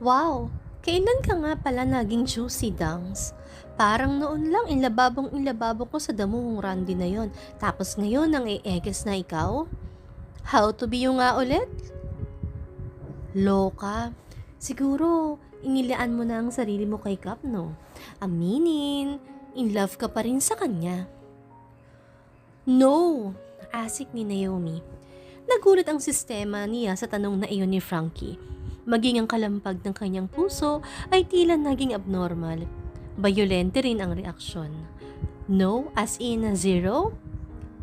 Wow! Kailan ka nga pala naging juicy dunks? Parang noon lang inlababong-inlababo ko sa damo mong Randy na yon. Tapos ngayon ang e-ekes na ikaw? How to be you nga ulit? Loka. Siguro, inilaan mo na ang sarili mo kay Cap, no? Aminin, in love ka pa rin sa kanya. No! Asik ni Naomi. Nagulat ang sistema niya sa tanong na iyon ni Frankie. Maging ang kalampag ng kanyang puso ay tila naging abnormal. Bayolente rin ang reaksyon. No, as in zero?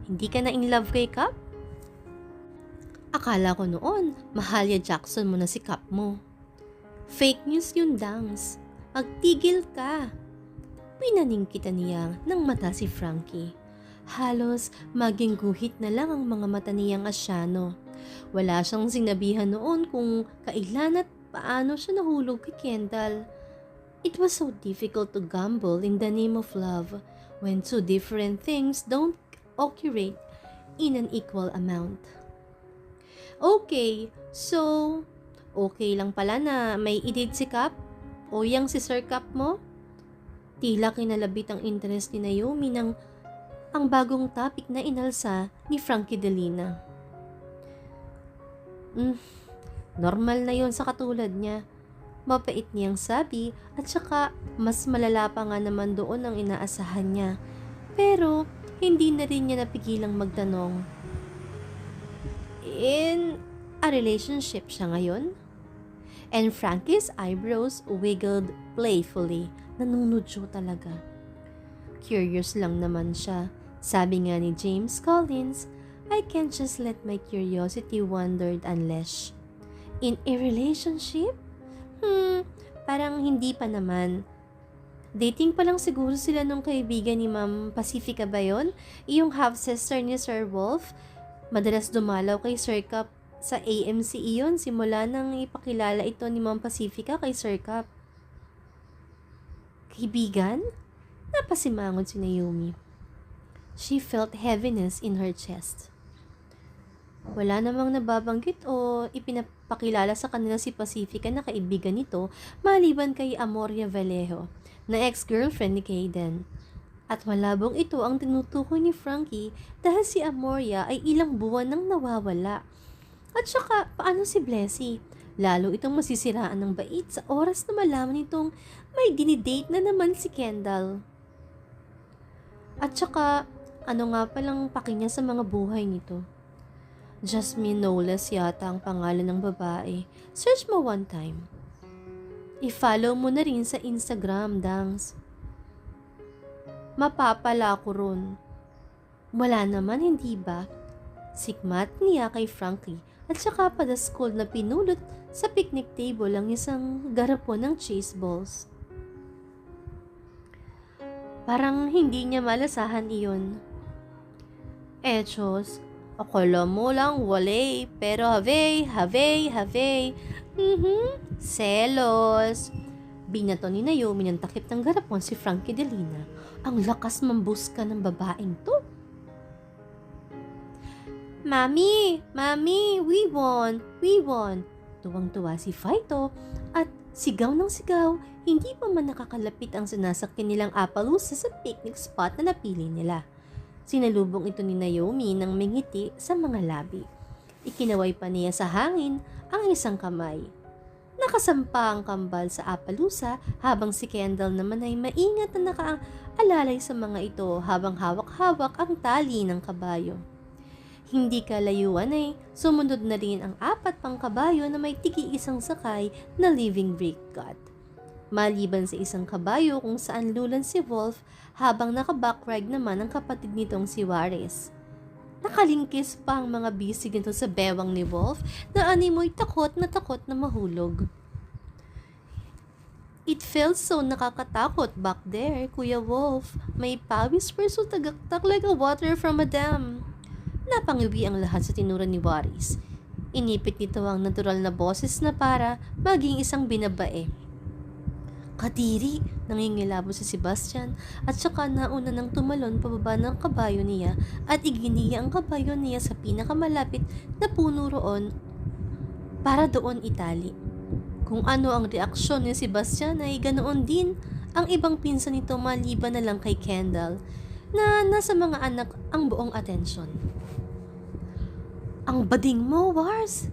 Hindi ka na in love kay Cap? Akala ko noon, Mahalia Jackson mo na si Cap mo. Fake news yun, Dangs. Magtigil ka. Pinaning kita niya ng mata si Frankie. Halos maging guhit na lang ang mga mata niyang asyano. Wala siyang sinabihan noon kung kailan at paano siya nahulog kay Kendall. It was so difficult to gamble in the name of love when two different things don't occur in an equal amount. Okay, so okay lang pala na may edit si Cap o yang si Sir Cap mo? Tila kinalabit ang interest ni Naomi ng ang bagong topic na inalsa ni Frankie Delina. Normal na yon sa katulad niya. Mapait niyang sabi at saka mas malala pa nga naman doon ang inaasahan niya. Pero hindi na rin niya napigilang magtanong. In a relationship siya ngayon? And Frankie's eyebrows wiggled playfully. Nanunudyo talaga. Curious lang naman siya. Sabi nga ni James Collins, I can't just let my curiosity wander unleashed. In a relationship? Parang hindi pa naman. Dating pa lang siguro sila nung kaibigan ni Ma'am Pacifica ba yun? Yung half-sister ni Sir Wolf? Madalas dumalaw kay Sir Cap sa AMC iyon simula nang ipakilala ito ni Ma'am Pacifica kay Sir Cap. Kaibigan? Napasimangon si Naomi. She felt heaviness in her chest. Wala namang nababanggit o ipinapakilala sa kanila si Pacifica na kaibigan nito maliban kay Amoria Vallejo na ex-girlfriend ni Kayden. At malabong ito ang tinutukoy ni Frankie dahil si Amoria ay ilang buwan nang nawawala. At saka, paano si Blessy? Lalo itong masisiraan ng bait sa oras na malaman itong may dinidate na naman si Kendall. At saka, ano nga palang paki niya sa mga buhay nito? Jasmine Knowles yata ang pangalan ng babae. Search mo one time. I-follow mo na rin sa Instagram, Dangs. Mapapala ko ron. Wala naman, hindi ba? Sikmat niya kay Frankie at saka pa the school na pinulot sa picnic table ang isang garapon ng chase balls. Parang hindi niya malasahan iyon. Chos, akala mo lang wale, pero have. Selos. Binato ni Naomi ng takip ng garapon si Frankie Delina. Ang lakas mambuska ng babaeng to. Mami, we won. Tuwang-tuwa si Fighto at sigaw ng sigaw, hindi pa man nakakalapit ang sinasakyan nilang Appaloosa sa picnic spot na napili nila. Sinalubong ito ni Naomi ng mingiti sa mga labi. Ikinaway pa niya sa hangin ang isang kamay. Nakasampa ang kambal sa Appaloosa habang si Kendall naman ay maingat na nakaalalay sa mga ito habang hawak-hawak ang tali ng kabayo. Hindi kalayuan ay sumunod na rin ang 4 pang kabayo na may tigi-isang sakay na living brick gut. Maliban sa isang kabayo kung saan lulan si Wolf habang naka-backride naman ang kapatid nitong si Juarez. Nakalingkis pa ang mga bisig nito sa bewang ni Wolf na animoy takot na mahulog. It felt so nakakatakot back there, Kuya Wolf. May pawis so tagaktak like a water from a dam. Napangiwi ang lahat sa tinura ni Juarez. Inipit nito ang natural na boses na para maging isang binabae. Kadiri, nangingilabo si Sebastian at saka nauna nang tumalon pababa ng kabayo niya at iginiya ang kabayo niya sa pinakamalapit na puno roon para doon itali. Kung ano ang reaksyon ni Sebastian ay ganoon din ang ibang pinsan nito maliban na lang kay Kendall na nasa mga anak ang buong atensyon. Ang bading mo, Wars!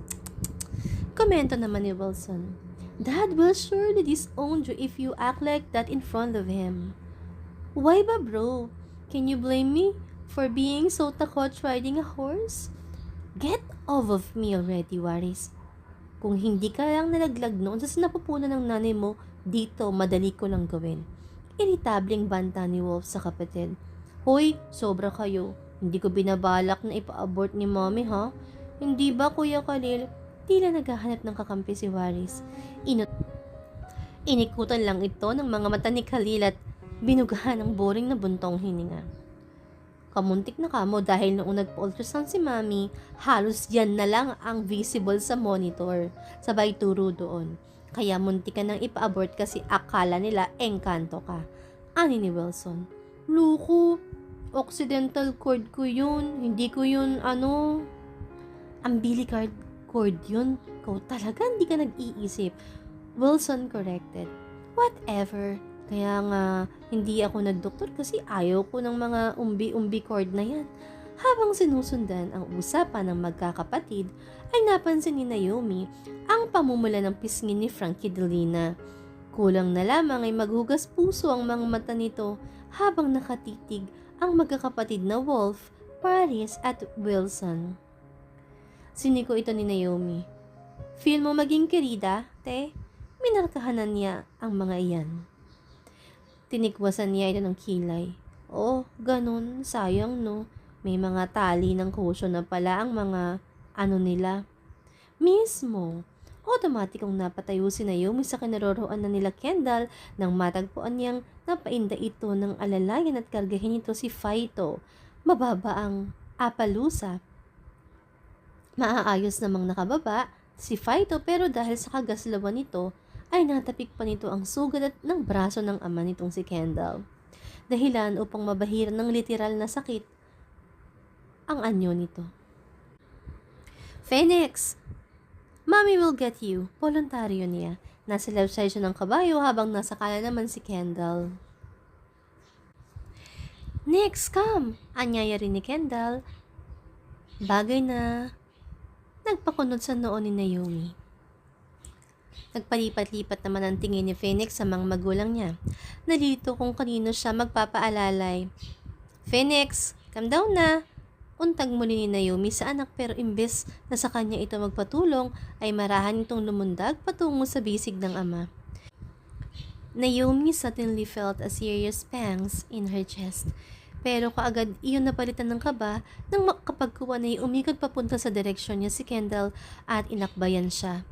Komento naman ni Wilson. Dad will surely disown you if you act like that in front of him. Why ba bro? Can you blame me for being so takot riding a horse? Get off of me already, Waris. Kung hindi ka lang nalaglag noon sa sinapupunan ng nanay mo, dito madali ko lang gawin. Iritableng banta ni Wolf sa kapatid. Hoy, sobra kayo. Hindi ko binabalak na ipa-abort ni mommy ha? Hindi ba Kuya Khalil? Tila naghahanap ng kakampi si Waris. Inikutan lang ito ng mga mata ni Khalil at binugahan ng boring na buntong hininga. Kamuntik na kamo dahil noong nagpa-ultrasound si Mami, halos yan na lang ang visible sa monitor. Sabay turo doon. Kaya muntik ka nang ipa-abort kasi akala nila engkanto ka. Ani ni Wilson. Luko, occidental cord ko yun. Hindi ko yun umbilical cord yun. Kau talaga hindi ka nag-iisip. Wilson corrected. Whatever. Kaya nga, hindi ako nagdoktor kasi ayaw ko ng mga umbi-umbi cord na yan. Habang sinusundan ang usapan ng magkakapatid, ay napansin ni Naomi ang pamumula ng pisngi ni Frankie Delina. Kulang na lamang ay maghugas puso ang mga mata nito habang nakatitig ang magkakapatid na Wolf, Paris at Wilson. Siniko ito ni Naomi. Feel mo maging kerida, te? Minarkahanan niya ang mga iyan. Tinikwasan niya ito ng kilay. Oh, ganun. Sayang no. May mga tali ng cushion na pala ang mga nila. Mismo. Automatikong napatayo si Naomi sa kinaroroan na nila Kendall nang matagpuan niyang napainda ito ng alalayan at kargahin ito si Faito. Mababa ang apalusa. Maaayos namang nakababa si Faito pero dahil sa kagaslawan nito, ay natapik pa nito ang sugat ng braso ng ama nitong si Kendall. Dahilan upang mabahir ng literal na sakit ang anyo nito. Phoenix! Mommy will get you. Voluntaryo niya. Nasa left side siya ng kabayo habang nasa kanan naman si Kendall. Next, come! Anyaya rin ni Kendall. Bagay na nagpakunod sa noon ni Naomi. Nagpalipat-lipat naman ang tingin ni Phoenix sa mga magulang niya. Nalito kung kanino siya magpapaalalay. Phoenix, calm down na. Untag muli ni Naomi sa anak pero imbes na sa kanya ito magpatulong ay marahan itong lumundag patungo sa bisig ng ama. Naomi suddenly felt a serious pangs in her chest. Pero kaagad iyon napalitan ng kaba nang makapagkuha na umikot papunta sa direksyon niya si Kendall at inakbayan siya.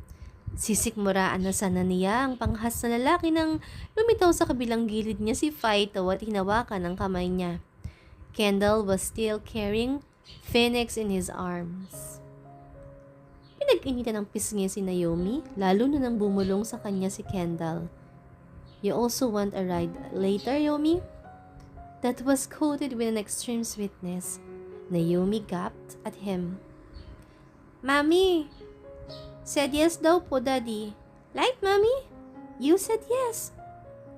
Sisikmuraan na sana niya ang panghas na lalaki nang lumitaw sa kabilang gilid niya si Faito at hinawakan ang kamay niya. Kendall was still carrying Phoenix in his arms. Pinag-initan ng pisngi si Naomi, lalo na nang bumulong sa kanya si Kendall. You also want a ride later, Naomi? That was coated with an extreme sweetness. Naomi gaped at him. Mommy! Said yes daw po, Daddy. Like, Mommy? You said yes.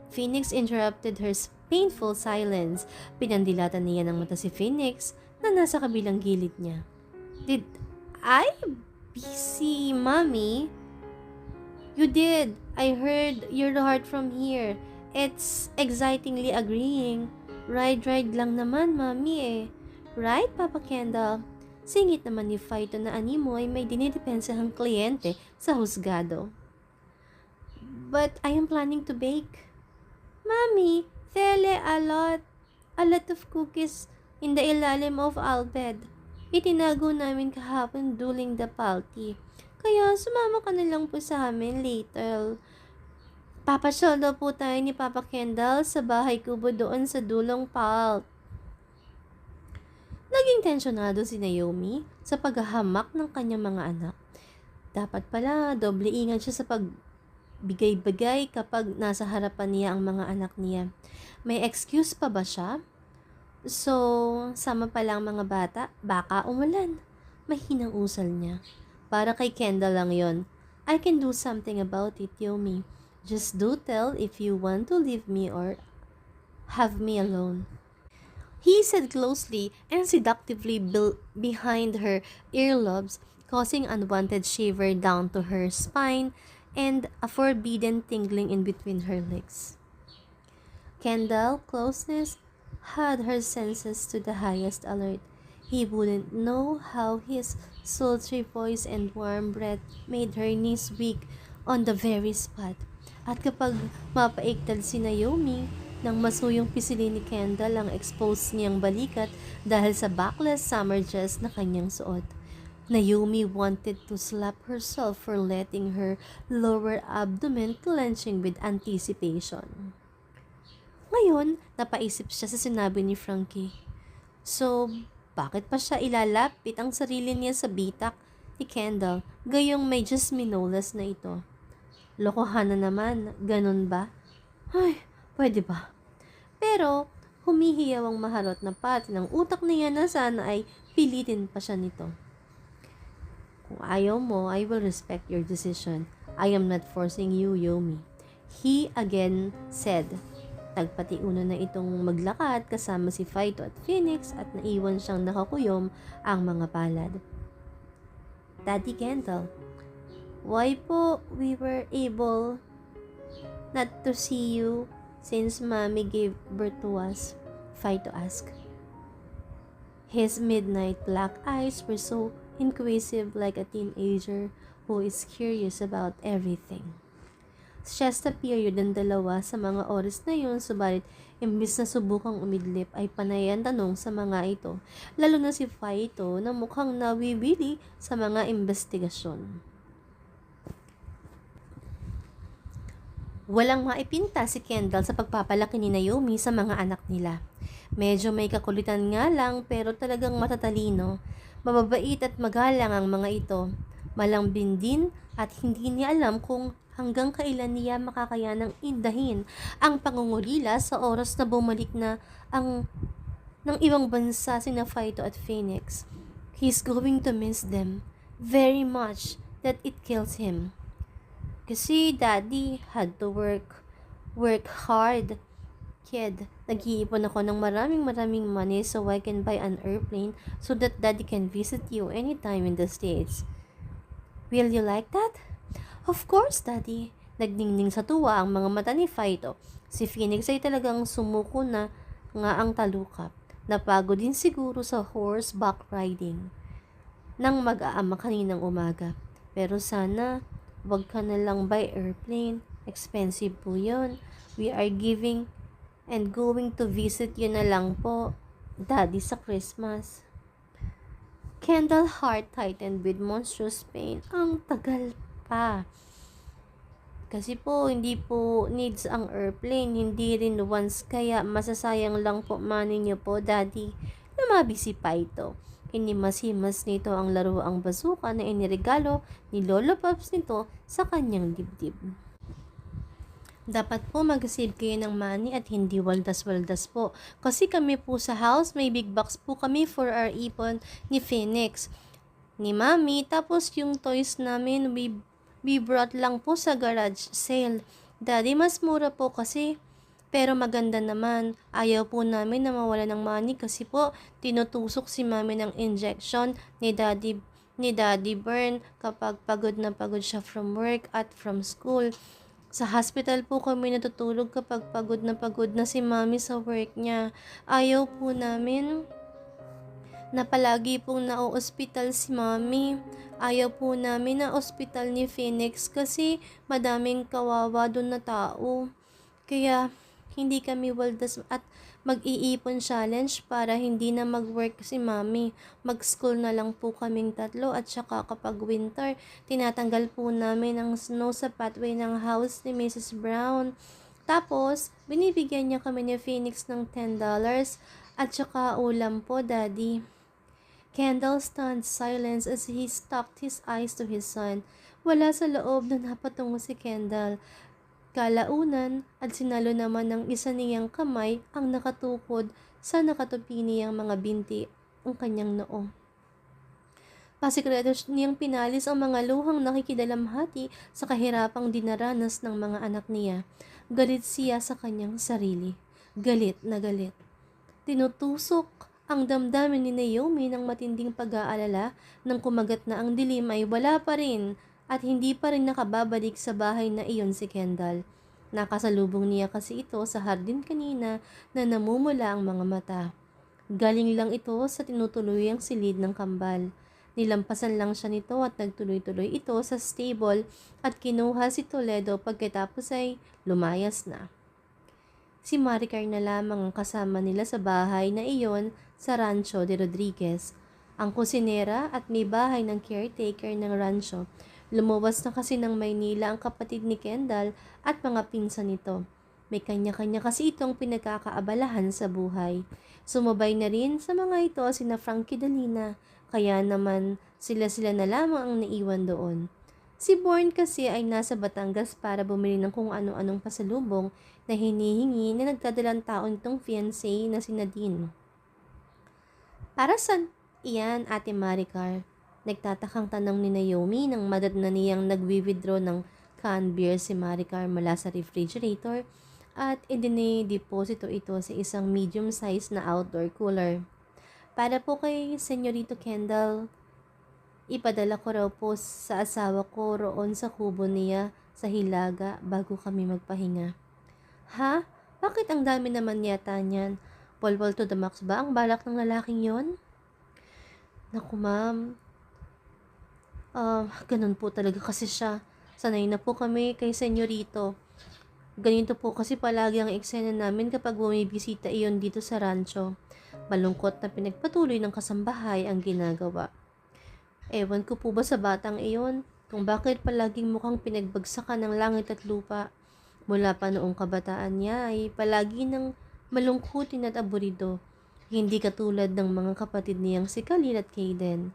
Phoenix interrupted her painful silence. Pinandilatan niya ng mata si Phoenix na nasa kabilang gilid niya. Did I see, Mommy? You did. I heard your heart from here. It's excitingly agreeing. Ride lang naman, Mommy eh. Right, Papa Kendall? Singit naman ni Faito na animo ay may dinidepensahang kliyente sa husgado. But I am planning to bake. Mommy, Thele, a lot of cookies in the ilalim of our bed. Itinago namin kahapon during the party. Kaya sumama ka na lang po sa amin later. Papasyal daw po tayo ni Papa Kendall sa bahay kubo doon sa dulong park. Naging tensyonado si Naomi sa paghahamak ng kanyang mga anak. Dapat pala, doble ingat siya sa pagbigay-bagay kapag nasa harapan niya ang mga anak niya. May excuse pa ba siya? So, sama pa lang mga bata, baka umulan. Mahinang usal niya. Para kay Kendall lang yon. I can do something about it, Yomi. Just do tell if you want to leave me or have me alone. He said closely and seductively behind her earlobes, causing unwanted shiver down to her spine and a forbidden tingling in between her legs. Kendall closeness had her senses to the highest alert. He wouldn't know how his sultry voice and warm breath made her knees weak on the very spot. At kapag mapaiktad si Naomi, nang masuyong pisilin ni Kendall ang exposed niyang balikat dahil sa backless summer dress na kanyang suot. Naomi wanted to slap herself for letting her lower abdomen clenching with anticipation. Ngayon, napaisip siya sa sinabi ni Frankie. So, bakit pa siya ilalapit ang sarili niya sa bitak ni Kendall gayong may just minolas na ito? Lokohan na naman, ganun ba? Ay, pwede ba? Pero, humihiyaw ang maharot na pati ng utak niya na sana ay pilitin pa siya nito. Kung ayaw mo, I will respect your decision. I am not forcing you, Yomi. He again said. Nagpatiuno na itong maglakad kasama si Fighto at Phoenix at naiwan siyang nakakuyom ang mga palad. Daddy Kendall, why po we were able not to see you since Mommy gave birth to us? Fighto asked. His midnight black eyes were so inquisitive like a teenager who is curious about everything. Siesta period ang dalawa sa mga oras na yun, subalit imbis na subukang umidlip ay panay ang tanong sa mga ito, lalo na si Fighto na mukhang nawiwili sa mga investigasyon. Walang maipinta si Kendall sa pagpapalaki ni Naomi sa mga anak nila. Medyo may kakulitan nga lang pero talagang matatalino. Mababait at magalang ang mga ito. Malambing din at hindi niya alam kung hanggang kailan niya makakayanang indahin ang pangungulila sa oras na bumalik na ang ng ibang bansa sina Fighto at Phoenix. He's going to miss them very much that it kills him. Kasi Daddy had to work hard. Kid, nag-iipon ako ng maraming money so I can buy an airplane so that Daddy can visit you anytime in the States. Will you like that? Of course, Daddy. Nagningning sa tuwa ang mga mata ni Fighto. Si Phoenix ay talagang sumuko na nga ang talukap. Napagod din siguro sa horseback riding nang mag-aama kaninang umaga. Pero sana, wag ka na lang by airplane. Expensive po yun. We are giving and going to visit you na lang po, Daddy, sa Christmas. Kendall heart tightened with monstrous pain. Ang tagal pa. Kasi po, hindi po needs ang airplane, hindi rin once, kaya masasayang lang po money niyo po, Daddy. Lumabi si Fighto. Hinimas-himas nito ang laruang bazooka na iniregalo ni Lolo Pops nito sa kanyang dibdib. Dapat po mag-save kayo ng money at hindi waldas-waldas po. Kasi kami po sa house, may big box po kami for our ipon ni Phoenix, ni Mami, tapos yung toys namin, we brought lang po sa garage sale. Daddy, mas mura po kasi. Pero maganda naman. Ayaw po namin na mawala ng money kasi po tinutusok si Mami ng injection ni Daddy Bern kapag pagod na pagod siya from work at from school. Sa hospital po kami natutulog kapag pagod na si Mami sa work niya. Ayaw po namin na palagi pong na-ospital si Mami. Ayaw po namin na ospital ni Phoenix kasi madaming kawawa doon na tao. Kaya hindi kami waldas at mag-iipon challenge para hindi na mag-work si Mami. Mag-school na lang po kaming tatlo at saka kapag winter, tinatanggal po namin ang snow sa pathway ng house ni Mrs. Brown. Tapos, binibigyan niya kami ni Phoenix ng $10 at saka ulam po, Daddy. Kendall stunned silence as he stopped his eyes to his son. Wala sa loob na napatungo si Kendall. Kalaunan at sinalo naman ng isa niyang kamay ang nakatukod sa nakatupi niyang mga binti ang kanyang noo. Pasikreto niyang pinalis ang mga luhang nakikidalamhati sa kahirapang dinaranas ng mga anak niya. Galit siya sa kanyang sarili. Galit na galit. Tinutusok ang damdamin ni Naomi ng matinding pag-aalala nang kumagat na ang dilim ay wala pa rin at hindi pa rin nakababalik sa bahay na iyon si Kendall. Nakasalubong niya kasi ito sa hardin kanina na namumula ang mga mata. Galing lang ito sa tinutuluyang silid ng kambal. Nilampasan lang siya nito at nagtuloy-tuloy ito sa stable at kinuha si Toledo pagkatapos ay lumayas na. Si Maricar na lamang ang kasama nila sa bahay na iyon sa Rancho de Rodriguez. Ang kusinera at may bahay ng caretaker ng rancho. Lumuwas na kasi ng Maynila ang kapatid ni Kendall at mga pinsan nito. May kanya-kanya kasi itong pinagkakaabalahan sa buhay. Sumabay na rin sa mga ito sina Frankie Dalina, kaya naman sila-sila na lamang ang naiwan doon. Si Born kasi ay nasa Batangas para bumili ng kung ano-anong pasalubong na hinihingi na nagdadalang taon itong fiancé na si Nadine. Para saan iyan, Ate Maricar? Nagtatakang tanong ni Naomi nang madad na niyang nagwi-withdraw ng canned beer si Maricar mula sa refrigerator at idinideposito ito sa isang medium-sized na outdoor cooler. Para po kay Senyorito Kendall, ipadala ko raw po sa asawa ko roon sa kubo niya sa Hilaga bago kami magpahinga. Ha? Bakit ang dami naman yata niyan? Polpol to the max ba ang balak ng lalaking yon? Naku ma'am, ganun po talaga kasi siya. Sanay na po kami kay Senyorito. Ganito po kasi palagi ang eksena namin kapag bumibisita iyon dito sa rancho. Malungkot na pinagpatuloy ng kasambahay ang ginagawa. Ewan ko po ba sa batang iyon kung bakit palaging mukhang pinagbagsakan ng langit at lupa. Mula pa noong kabataan niya ay palagi ng malungkutin at aburido. Hindi katulad ng mga kapatid niyang si Khalil at Kaden.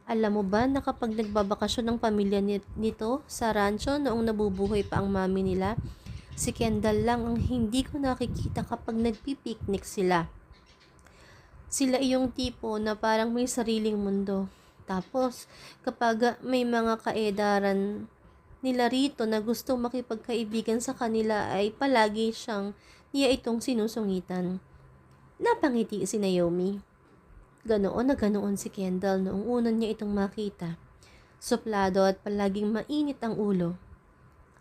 Alam mo ba na kapag nagbabakasyon ng pamilya nito sa rancho noong nabubuhay pa ang mami nila, si Kendall lang ang hindi ko nakikita kapag nagpipiknik sila. Sila iyong tipo na parang may sariling mundo. Tapos, kapag may mga kaedaran nila rito na gustong makipagkaibigan sa kanila ay palagi niya itong sinusungitan. Napangiti si Naomi. Ganoon na ganoon si Kendall noong una niya itong makita. Suplado at palaging mainit ang ulo.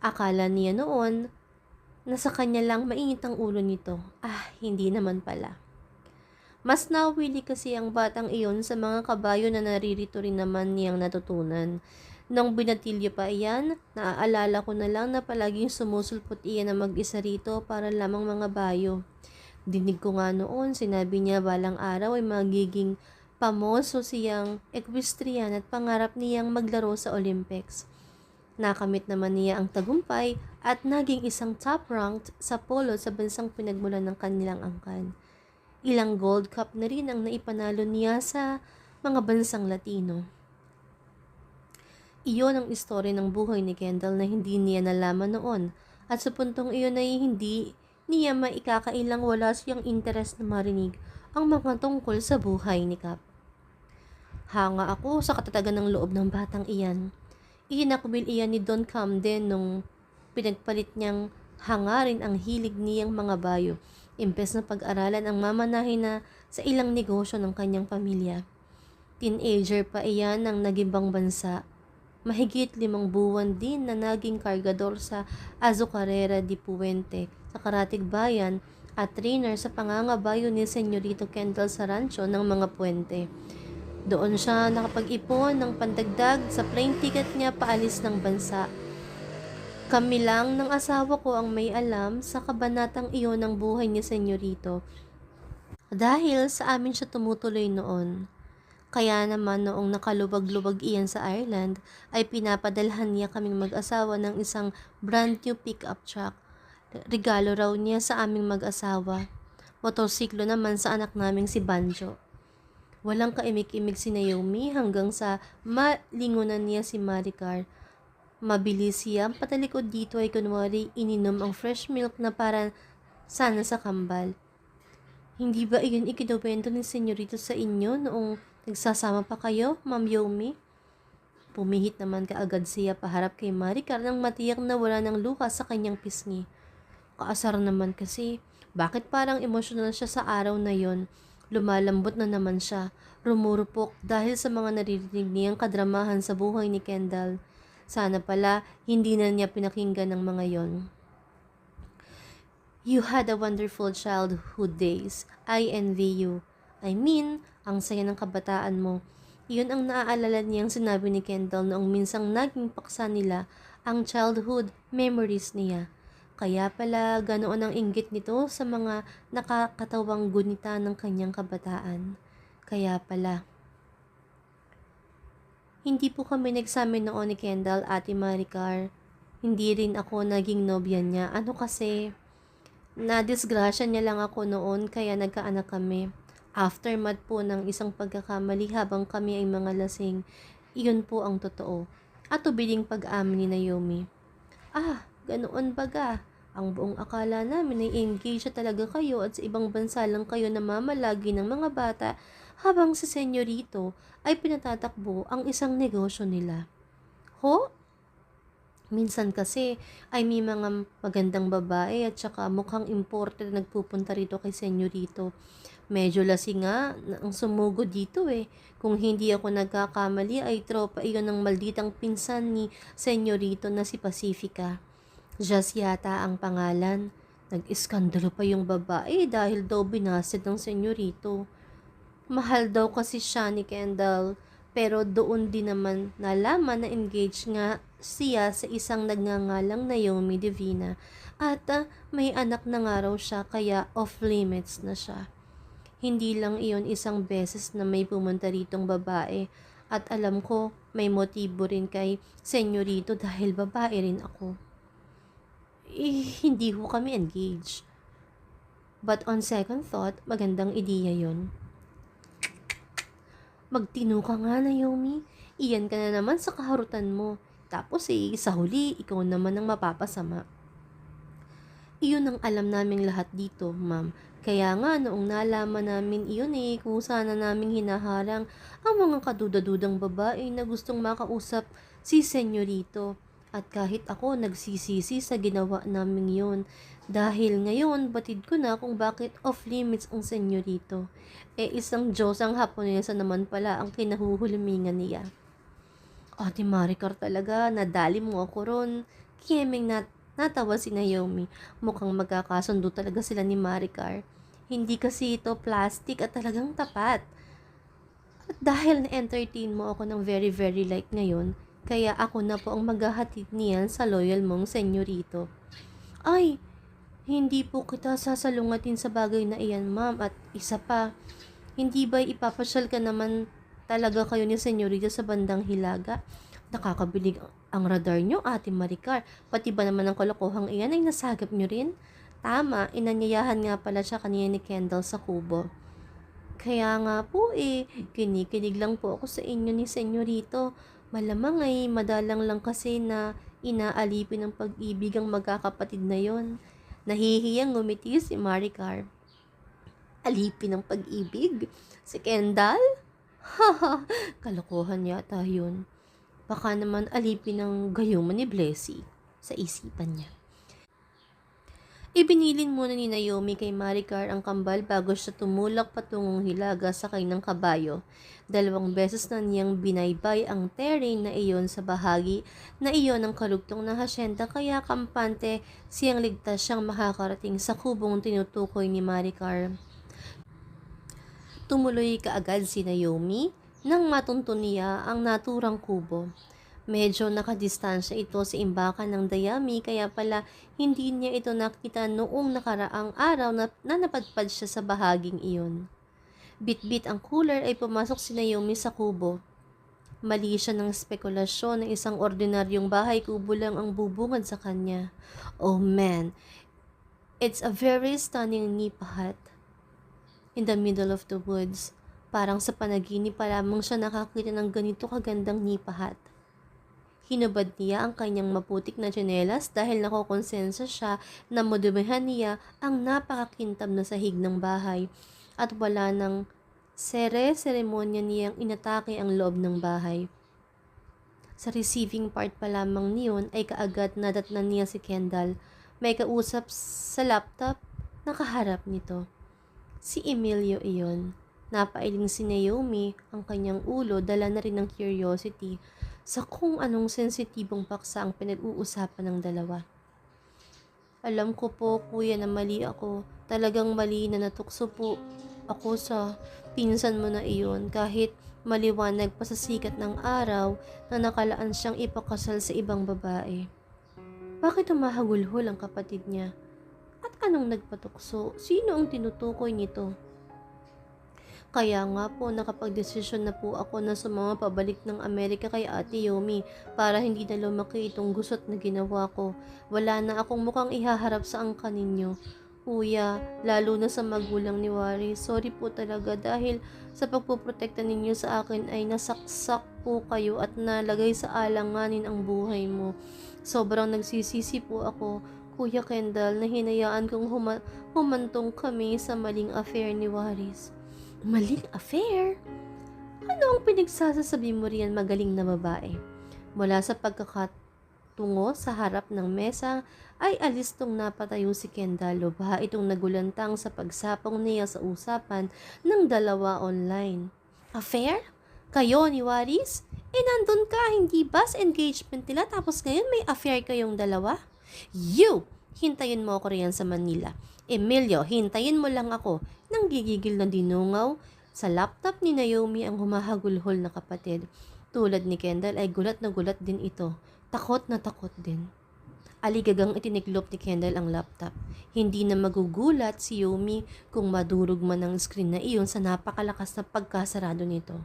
Akala niya noon na sa kanya lang mainit ang ulo nito. Hindi naman pala. Mas nawili kasi ang batang iyon sa mga kabayo na naririto rin naman niyang natutunan. Nung binatilyo pa iyan, naaalala ko na lang na palaging sumusulpot iyan na mag-isa rito para lamang mga bayo. Dinig ko nga noon, sinabi niya balang araw ay magiging pamoso siyang equestrian at pangarap niyang maglaro sa Olympics. Nakamit naman niya ang tagumpay at naging isang top-ranked sa polo sa bansang pinagmulan ng kanilang angkan. Ilang gold cup na rin ang naipanalo niya sa mga bansang Latino. Iyon ang istorya ng buhay ni Kendall na hindi niya nalaman noon at sa puntong iyon ay hindi niya maikakailang wala siyang interes na marinig ang mga tungkol sa buhay ni Cap. Hanga ako sa katatagan ng loob ng batang iyan. Ihinakbil iyan ni Don Camden nung pinagpalit niyang hangarin ang hilig niyang mga bayo, imbes na pag-aralan ang mamanahin na sa ilang negosyo ng kanyang pamilya. Teenager pa iyan ng nagibang bansa. Mahigit 5 buwan din na naging kargador sa Azucarera de Puente sa Karatig Bayan at trainer sa pangangabayo ni Senyorito Kendall sa rancho ng mga puente. Doon siya nakapag-ipon ng pandagdag sa plane ticket niya paalis ng bansa. Kami lang ng asawa ko ang may alam sa kabanatang iyon ng buhay ni Senyorito. Dahil sa amin siya tumutuloy noon. Kaya naman noong nakalubag-lubag iyan sa Ireland, ay pinapadalhan niya kaming mag-asawa ng isang brand new pick-up truck. Regalo raw niya sa aming mag-asawa. Motorsiklo naman sa anak naming si Banjo. Walang kaimik-imik si Naomi hanggang sa malingunan niya si Maricar. Mabilis siya, patalikod dito ay kunwari ininom ang fresh milk na para sana sa kambal. Hindi ba iyon ikinuwento ni Senyorito sa inyo noong Nagsasama pa kayo, Ma'am Yomi? Pumihit naman kaagad siya paharap kay Maricar nang matiyak na wala ng luha sa kanyang pisngi. Kaasar naman kasi, bakit parang emosyonal siya sa araw na yon? Lumalambot na naman siya, rumurupok dahil sa mga naririnig niyang kadramahan sa buhay ni Kendall. Sana pala, hindi na niya pinakinggan ng mga yon. You had a wonderful childhood days. I envy you. I mean, ang saya ng kabataan mo. Iyon ang naaalala niyang sinabi ni Kendall noong minsang naging paksa nila ang childhood memories niya. Kaya pala ganoon ang inggit nito sa mga nakakatawang gunita ng kanyang kabataan. Kaya pala. Hindi po kami nagsama noon ni Kendall, Ate Maricar. Hindi rin ako naging nobya niya. Ano kasi, nadisgrasya niya lang ako noon kaya nagkaanak kami. Aftermath po ng isang pagkakamali habang kami ay mga lasing. Iyon po ang totoo. At tubiling pag-amin ni Naomi. Ah, ganoon baga. Ang buong akala namin ay engaged talaga kayo at sa ibang bansa lang kayo namamalagi ng mga bata habang si Senyorito ay pinatatakbo ang isang negosyo nila. Ho? Minsan kasi ay may mga magandang babae at saka mukhang imported na nagpupunta rito kay Senyorito. Medyo lasing nga ang sumugod dito eh. Kung hindi ako nagkakamali ay tropa iyon ng malditang pinsan ni Senyorito na si Pacifica. Jazz yata ang pangalan. Nag-iskandalo pa yung babae dahil daw binasid ng Senyorito. Mahal daw kasi siya ni Kendall. Pero doon din naman nalaman na engaged nga siya sa isang nagngangalang Naomi Divina at may anak na nga raw siya kaya off limits na siya. Hindi lang iyon isang beses na may pumunta ritong babae at alam ko may motibo rin kay Senyorito dahil babae rin ako. Hindi ho kami engaged. But on second thought, magandang ideya yon. Magtino ka nga, Naomi. Iyan ka na naman sa kaharutan mo. Tapos sa huli, ikaw naman ang mapapasama. Iyon ang alam naming lahat dito, ma'am. Kaya nga, noong nalaman namin iyon kung sana naming hinaharang ang mga kadudadudang babae na gustong makausap si Senyorito. At kahit ako nagsisisi sa ginawa naming yun. Dahil ngayon, batid ko na kung bakit off limits ang Senyorito. Isang Diyosang Haponesa naman pala ang kinahuhulumingan niya. Ate Maricar talaga, nadali mo ako ron. Kiyemeng natawa si Naomi. Mukhang magkakasundo talaga sila ni Maricar. Hindi kasi ito plastic at talagang tapat. At dahil na-entertain mo ako ng very very like ngayon, kaya ako na po ang maghahatid niyan sa loyal mong Senyorito. Ay, hindi po kita sasalungatin sa bagay na iyan, ma'am. At isa pa, hindi ba ipapasyal ka naman talaga kayo ni Senyorita sa bandang Hilaga? Nakakabilig ang radar nyo, Ate Maricar. Pati ba naman ang kalokohang iyan ay nasagap nyo rin? Tama, inanyayahan nga pala siya kanina ni Kendall sa kubo. Kaya nga po kinikilig lang po ako sa inyo ni Senyorito. Malamang ay madalang lang kasi na inaalipin ng pag-ibig ang magkakapatid na yon. Nahihiyang ngumiti si Maricar. Alipin ng pag-ibig? Si Kendall? Haha, kalokohan yata yun. Baka naman alipin ng gayuman ni Blessy sa isipan niya. Ibinilin muna ni Naomi kay Maricar ang kambal bago siya tumulak patungong Hilaga sakay ng kabayo. 2 beses na niyang binaybay ang terrain na iyon sa bahagi na iyon ng karugtong ng hasyenda kaya kampante siyang ligtas siyang makakarating sa kubong tinutukoy ni Maricar. Tumuloy kaagad si Naomi nang matuntun niya ang naturang kubo. Medyo nakadistansya ito sa imbakan ng dayami kaya pala hindi niya ito nakita noong nakaraang araw na napadpad siya sa bahaging iyon. Bitbit ang cooler ay pumasok si Naomi sa kubo. Mali siya ng spekulasyon na isang ordinaryong bahay kubo lang ang bubungad sa kanya. Oh man, it's a very stunning nipa hut. In the middle of the woods, parang sa panaginip pa lamang siya nakakita ng ganito kagandang nipa hut. Hinubad niya ang kanyang maputik na tsinelas dahil nakokonsensa siya na madumihan niya ang napakakintab na sahig ng bahay at wala nang Seremonya niyang inatake ang loob ng bahay. Sa receiving part pa lamang niyon ay kaagad nadatnan niya si Kendall. May kausap sa laptop, nakaharap nito. Si Emilio iyon. Napailing si Naomi, ang kanyang ulo dala na rin ng curiosity sa kung anong sensitibong paksa ang pinag-uusapan ng dalawa. Alam ko po, kuya, na mali ako. Talagang mali na natukso po ako sa pinsan mo na iyon kahit maliwanag pa sa sikat ng araw na nakalaan siyang ipakasal sa ibang babae. Bakit humahagulhol ang kapatid niya? At anong nagpatukso? Sino ang tinutukoy nito? Kaya nga po nakapagdesisyon na po ako na sumama pabalik ng Amerika kay Ate Yomi para hindi na lumaki itong gusot na ginawa ko. Wala na akong mukhang ihaharap sa angka ninyo. Kuya, lalo na sa magulang ni Wari, sorry po talaga dahil sa pagpoprotekta ninyo sa akin ay nasaksak po kayo at nalagay sa alanganin ang buhay mo. Sobrang nagsisisi po ako, Kuya Kendall, na hinayaan kong humantong kami sa maling affair ni Waris. Maling affair? Ano ang pinagsasasabi mo riyan, magaling na babae? Mula sa pagkakatungo sa harap ng mesa ay alistong napatayo si Kendall. Lubha itong nagulantang sa pagsapong niya sa usapan ng dalawa online. Affair? Kayo ni Waris? Nandun ka, hindi ba sa engagement nila tapos ngayon may affair kayong dalawa? You! Hintayin mo ako riyan sa Manila. Emilio, hintayin mo lang ako. Nang gigigil na dinungaw sa laptop ni Naomi ang humahagulhol na kapatid. Tulad ni Kendall ay gulat na gulat din ito. Takot na takot din. Aligagang itiniklop ni Kendall ang laptop. Hindi na magugulat si Yomi kung madurog man ang screen na iyon sa napakalakas na pagkasarado nito.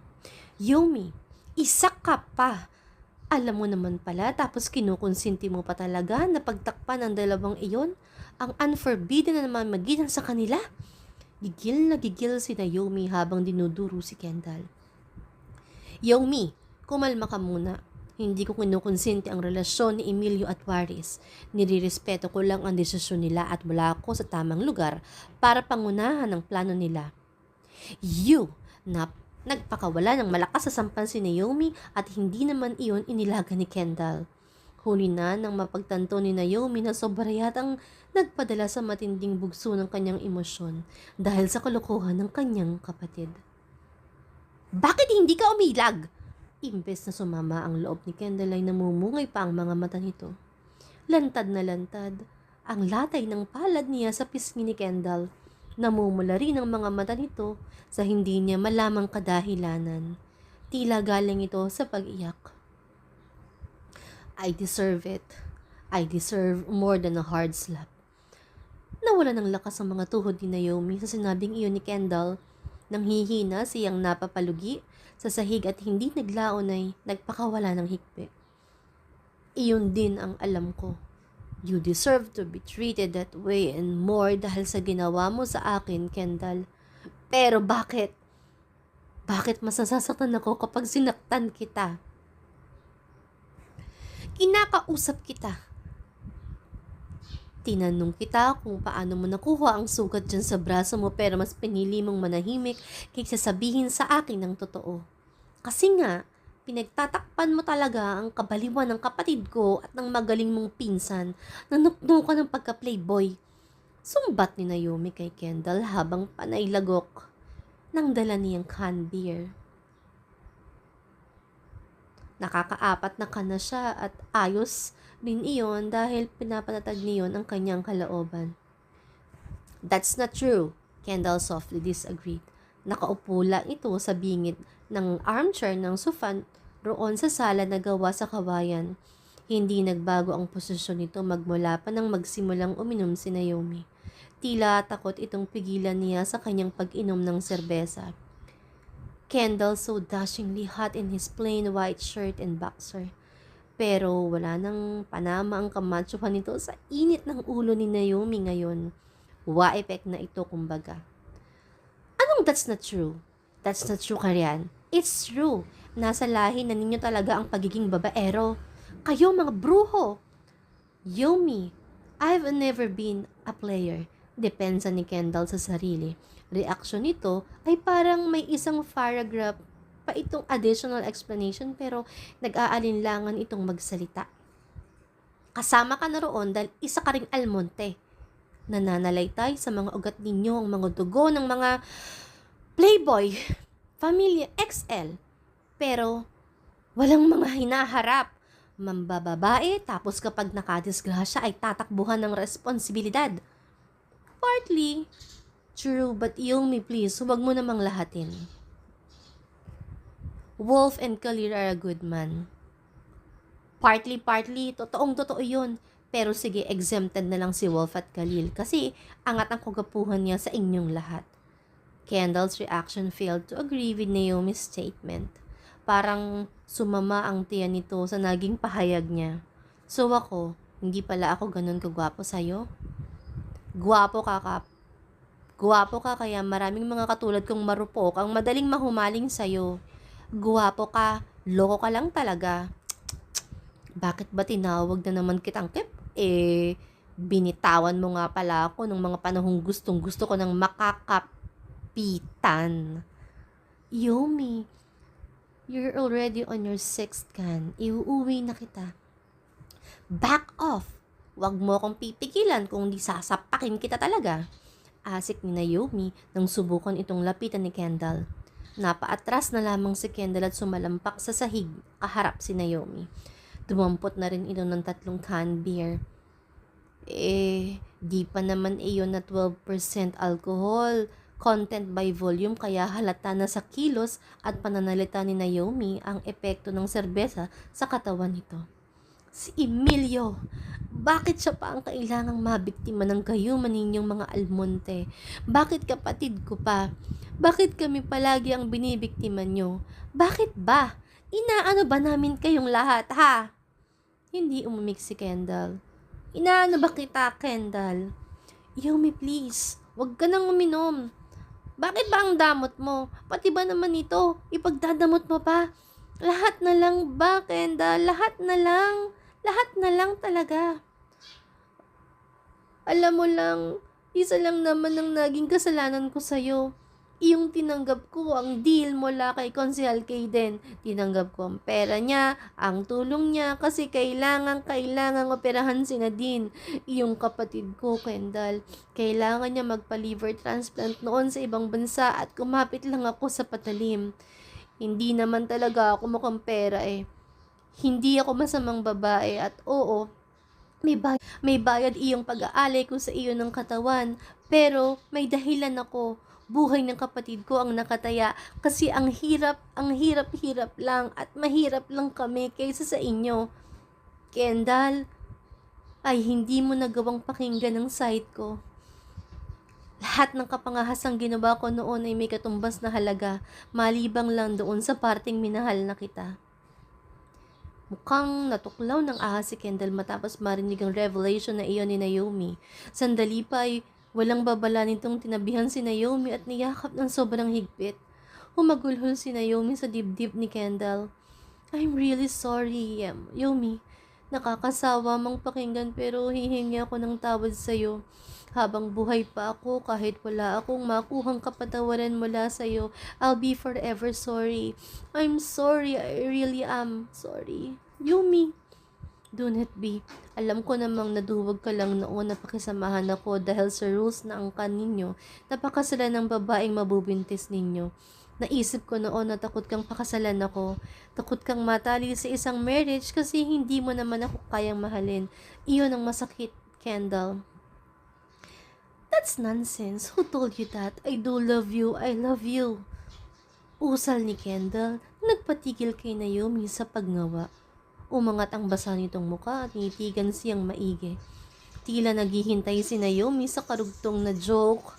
Yomi, isa ka pa! Alam mo naman pala, tapos kinukonsinti mo pa talaga na pagtakpan ang dalawang iyon? Ang unforbidden na naman magitan sa kanila? Gigil na gigil si Naomi habang dinuduro si Kendall. Yomi, kumalma ka muna. Hindi ko kinukonsinti ang relasyon ni Emilio at Waris. Nirirespeto ko lang ang desisyon nila at wala ako sa tamang lugar para pangunahan ang plano nila. You, nagpakawala ng malakas sa sampan si Naomi at hindi naman iyon inilaga ni Kendall. Huli na nang mapagtanto ni Naomi na sobra yatang nagpadala sa matinding bugso ng kanyang emosyon dahil sa kalokohan ng kanyang kapatid. Bakit hindi ka umilag? Imbes na sumama ang loob ni Kendall ay namumungay pa ang mga mata nito. Lantad na lantad ang latay ng palad niya sa pisngi ni Kendall. Namumula rin ang mga mata nito sa hindi niya malamang kadahilanan. Tila galing ito sa pag-iyak. I deserve it. I deserve more than a hard slap. Nawala ng lakas ang mga tuhod ni Naomi sa sinabing iyon ni Kendall. Nang hihina siyang napapalugi sa sahig at hindi naglaon ay nagpakawala ng hikbi. Iyon din ang alam ko. You deserve to be treated that way and more dahil sa ginawa mo sa akin, Kendall. Pero bakit? Bakit mas nasasaktan ako kapag sinaktan kita? Kinakausap kita. Tinanong kita kung paano mo nakuha ang sugat dyan sa braso mo pero mas pinili mong manahimik kaysa sabihin sa akin ng totoo. Kasi nga, pinagtatakpan mo talaga ang kabaliwan ng kapatid ko at ng magaling mong pinsan na nuknukan ng pagka-playboy. Sumbat ni Naomi kay Kendall habang panay lagok nang dala niyang canned beer. Nakakaapat na kana siya at ayos din iyon dahil pinapanatag niyon ang kanyang kalooban. That's not true, Kendall softly disagreed. Nakaupo lang ito sa bingit ng armchair ng sofa roon sa sala na gawa sa kawayan. Hindi nagbago ang posisyon nito magmula pa nang magsimulang uminom si Naomi. Tila takot itong pigilan niya sa kanyang pag-inom ng serbesa. Kendall so dashingly hot in his plain white shirt and boxer. Pero wala nang panama ang kamatsuhan nito sa init ng ulo ni Naomi ngayon. Wa-effect na ito kumbaga. Anong that's not true? That's not true, Karian. It's true. Nasa lahi na ninyo talaga ang pagiging babaero. Kayo mga bruho. Yomi, I've never been a player. Depensa ni Kendall sa sarili. Reaksyon nito ay parang may isang paragraph pa itong additional explanation pero nag-aalinlangan itong magsalita. Kasama ka na roon dahil isa ka ring almonte. Nananalaytay sa mga ugat ninyo ang mga dugo ng mga playboy, pamilya XL. Pero walang mga hinaharap. Mambababae tapos kapag nakadisgrasya ay tatakbuhan ng responsibilidad. Partly true, but Yomi, please, huwag mo namang lahatin. Wolf and Kalir are a good man. Partly, totoong-totoo yun. Pero sige, exempted na lang si Wolf at Khalil kasi angat ang kagapuhan niya sa inyong lahat. Kendall's reaction failed to agree with Naomi's statement. Parang sumama ang tiyan nito sa naging pahayag niya. So ako, hindi pala ako ganun kagwapo sa'yo? Gwapo ka kaya maraming mga katulad kong marupok ang madaling mahumaling sa'yo. Gwapo ka, loko ka lang talaga. Bakit ba tinawag na naman kitang Kep? Binitawan mo nga pala ako nung mga panahong gustong gusto ko ng makakapitan. Yomi, you're already on your 6th can. Iuuwi na kita. Back off! Huwag mo akong pipigilan kung di sasapakin kita talaga. Asik ni Naomi nang subukan itong lapitan ni Kendall. Napaatras na lamang si Kendall at sumalampak sa sahig kaharap si Naomi. Dumampot na rin ito ng 3 can beer. Di pa naman iyon na 12% alcohol content by volume kaya halata na sa kilos at pananalita ni Naomi ang epekto ng serbesa sa katawan nito. Si Emilio, bakit siya pa ang kailangang mabiktima ng kayuman ninyong mga almonte? Bakit kapatid ko pa? Bakit kami palagi ang binibiktima nyo? Bakit ba? Inaano ba namin kayong lahat, ha? Hindi umimik si Kendall. Inaano ba kita, Kendall? Yomi, please. Huwag ka nang uminom. Bakit ba ang damot mo? Pati ba naman ito? Ipagdadamot mo pa? Lahat na lang ba, Kendall? Lahat na lang. Lahat na lang talaga. Alam mo lang, isa lang naman ang naging kasalanan ko sa'yo. Iyong tinanggap ko ang deal mula kay Konsehal Kayden. Tinanggap ko ang pera niya, ang tulong niya kasi kailangang operahan si Nadine. Iyong kapatid ko, Kendall. Kailangan niya magpa-liver transplant noon sa ibang bansa at kumapit lang ako sa patalim. Hindi naman talaga ako mukhang pera eh. Hindi ako masamang babae at oo, may bayad iyong pag-aalay ko sa iyo ng katawan. Pero may dahilan ako. Buhay ng kapatid ko ang nakataya kasi ang hirap lang at mahirap lang kami kaysa sa inyo. Kendall, ay hindi mo nagawang pakinggan ang side ko. Lahat ng kapangahasang ginawa ko noon ay may katumbas na halaga, malibang lang doon sa parting minahal na kita. Mukhang natuklaw ng ahas si Kendall matapos marinig ang revelation na iyon ni Naomi. Sandali pa ay walang babala nitong tinabihan si Naomi at niyakap ng sobrang higpit. Humagulhol si Naomi sa dibdib ni Kendall. I'm really sorry, Yomi. Nakakasawa mang pakinggan pero hihingi ako ng tawad sa'yo. Habang buhay pa ako, kahit wala akong makuhang kapatawaran mula sa'yo, I'll be forever sorry. I'm sorry, I really am sorry. Yumi, do not be. Alam ko namang naduwag ka lang noon na pakisamahan ako dahil sa rules na angkan ninyo, napakasalan ng babaeng mabubintis ninyo. Naisip ko noon na takot kang pakasalan ako. Takot kang matali sa isang marriage kasi hindi mo naman ako kayang mahalin. Iyon ang masakit, Kendall. That's nonsense. Who told you that? I do love you. I love you. Usal ni Kendall, nagpatigil kay Naomi sa paggawa. Umangat ang basa nitong muka at nitigan siyang maigi. Tila naghihintay si Naomi sa karugtong na joke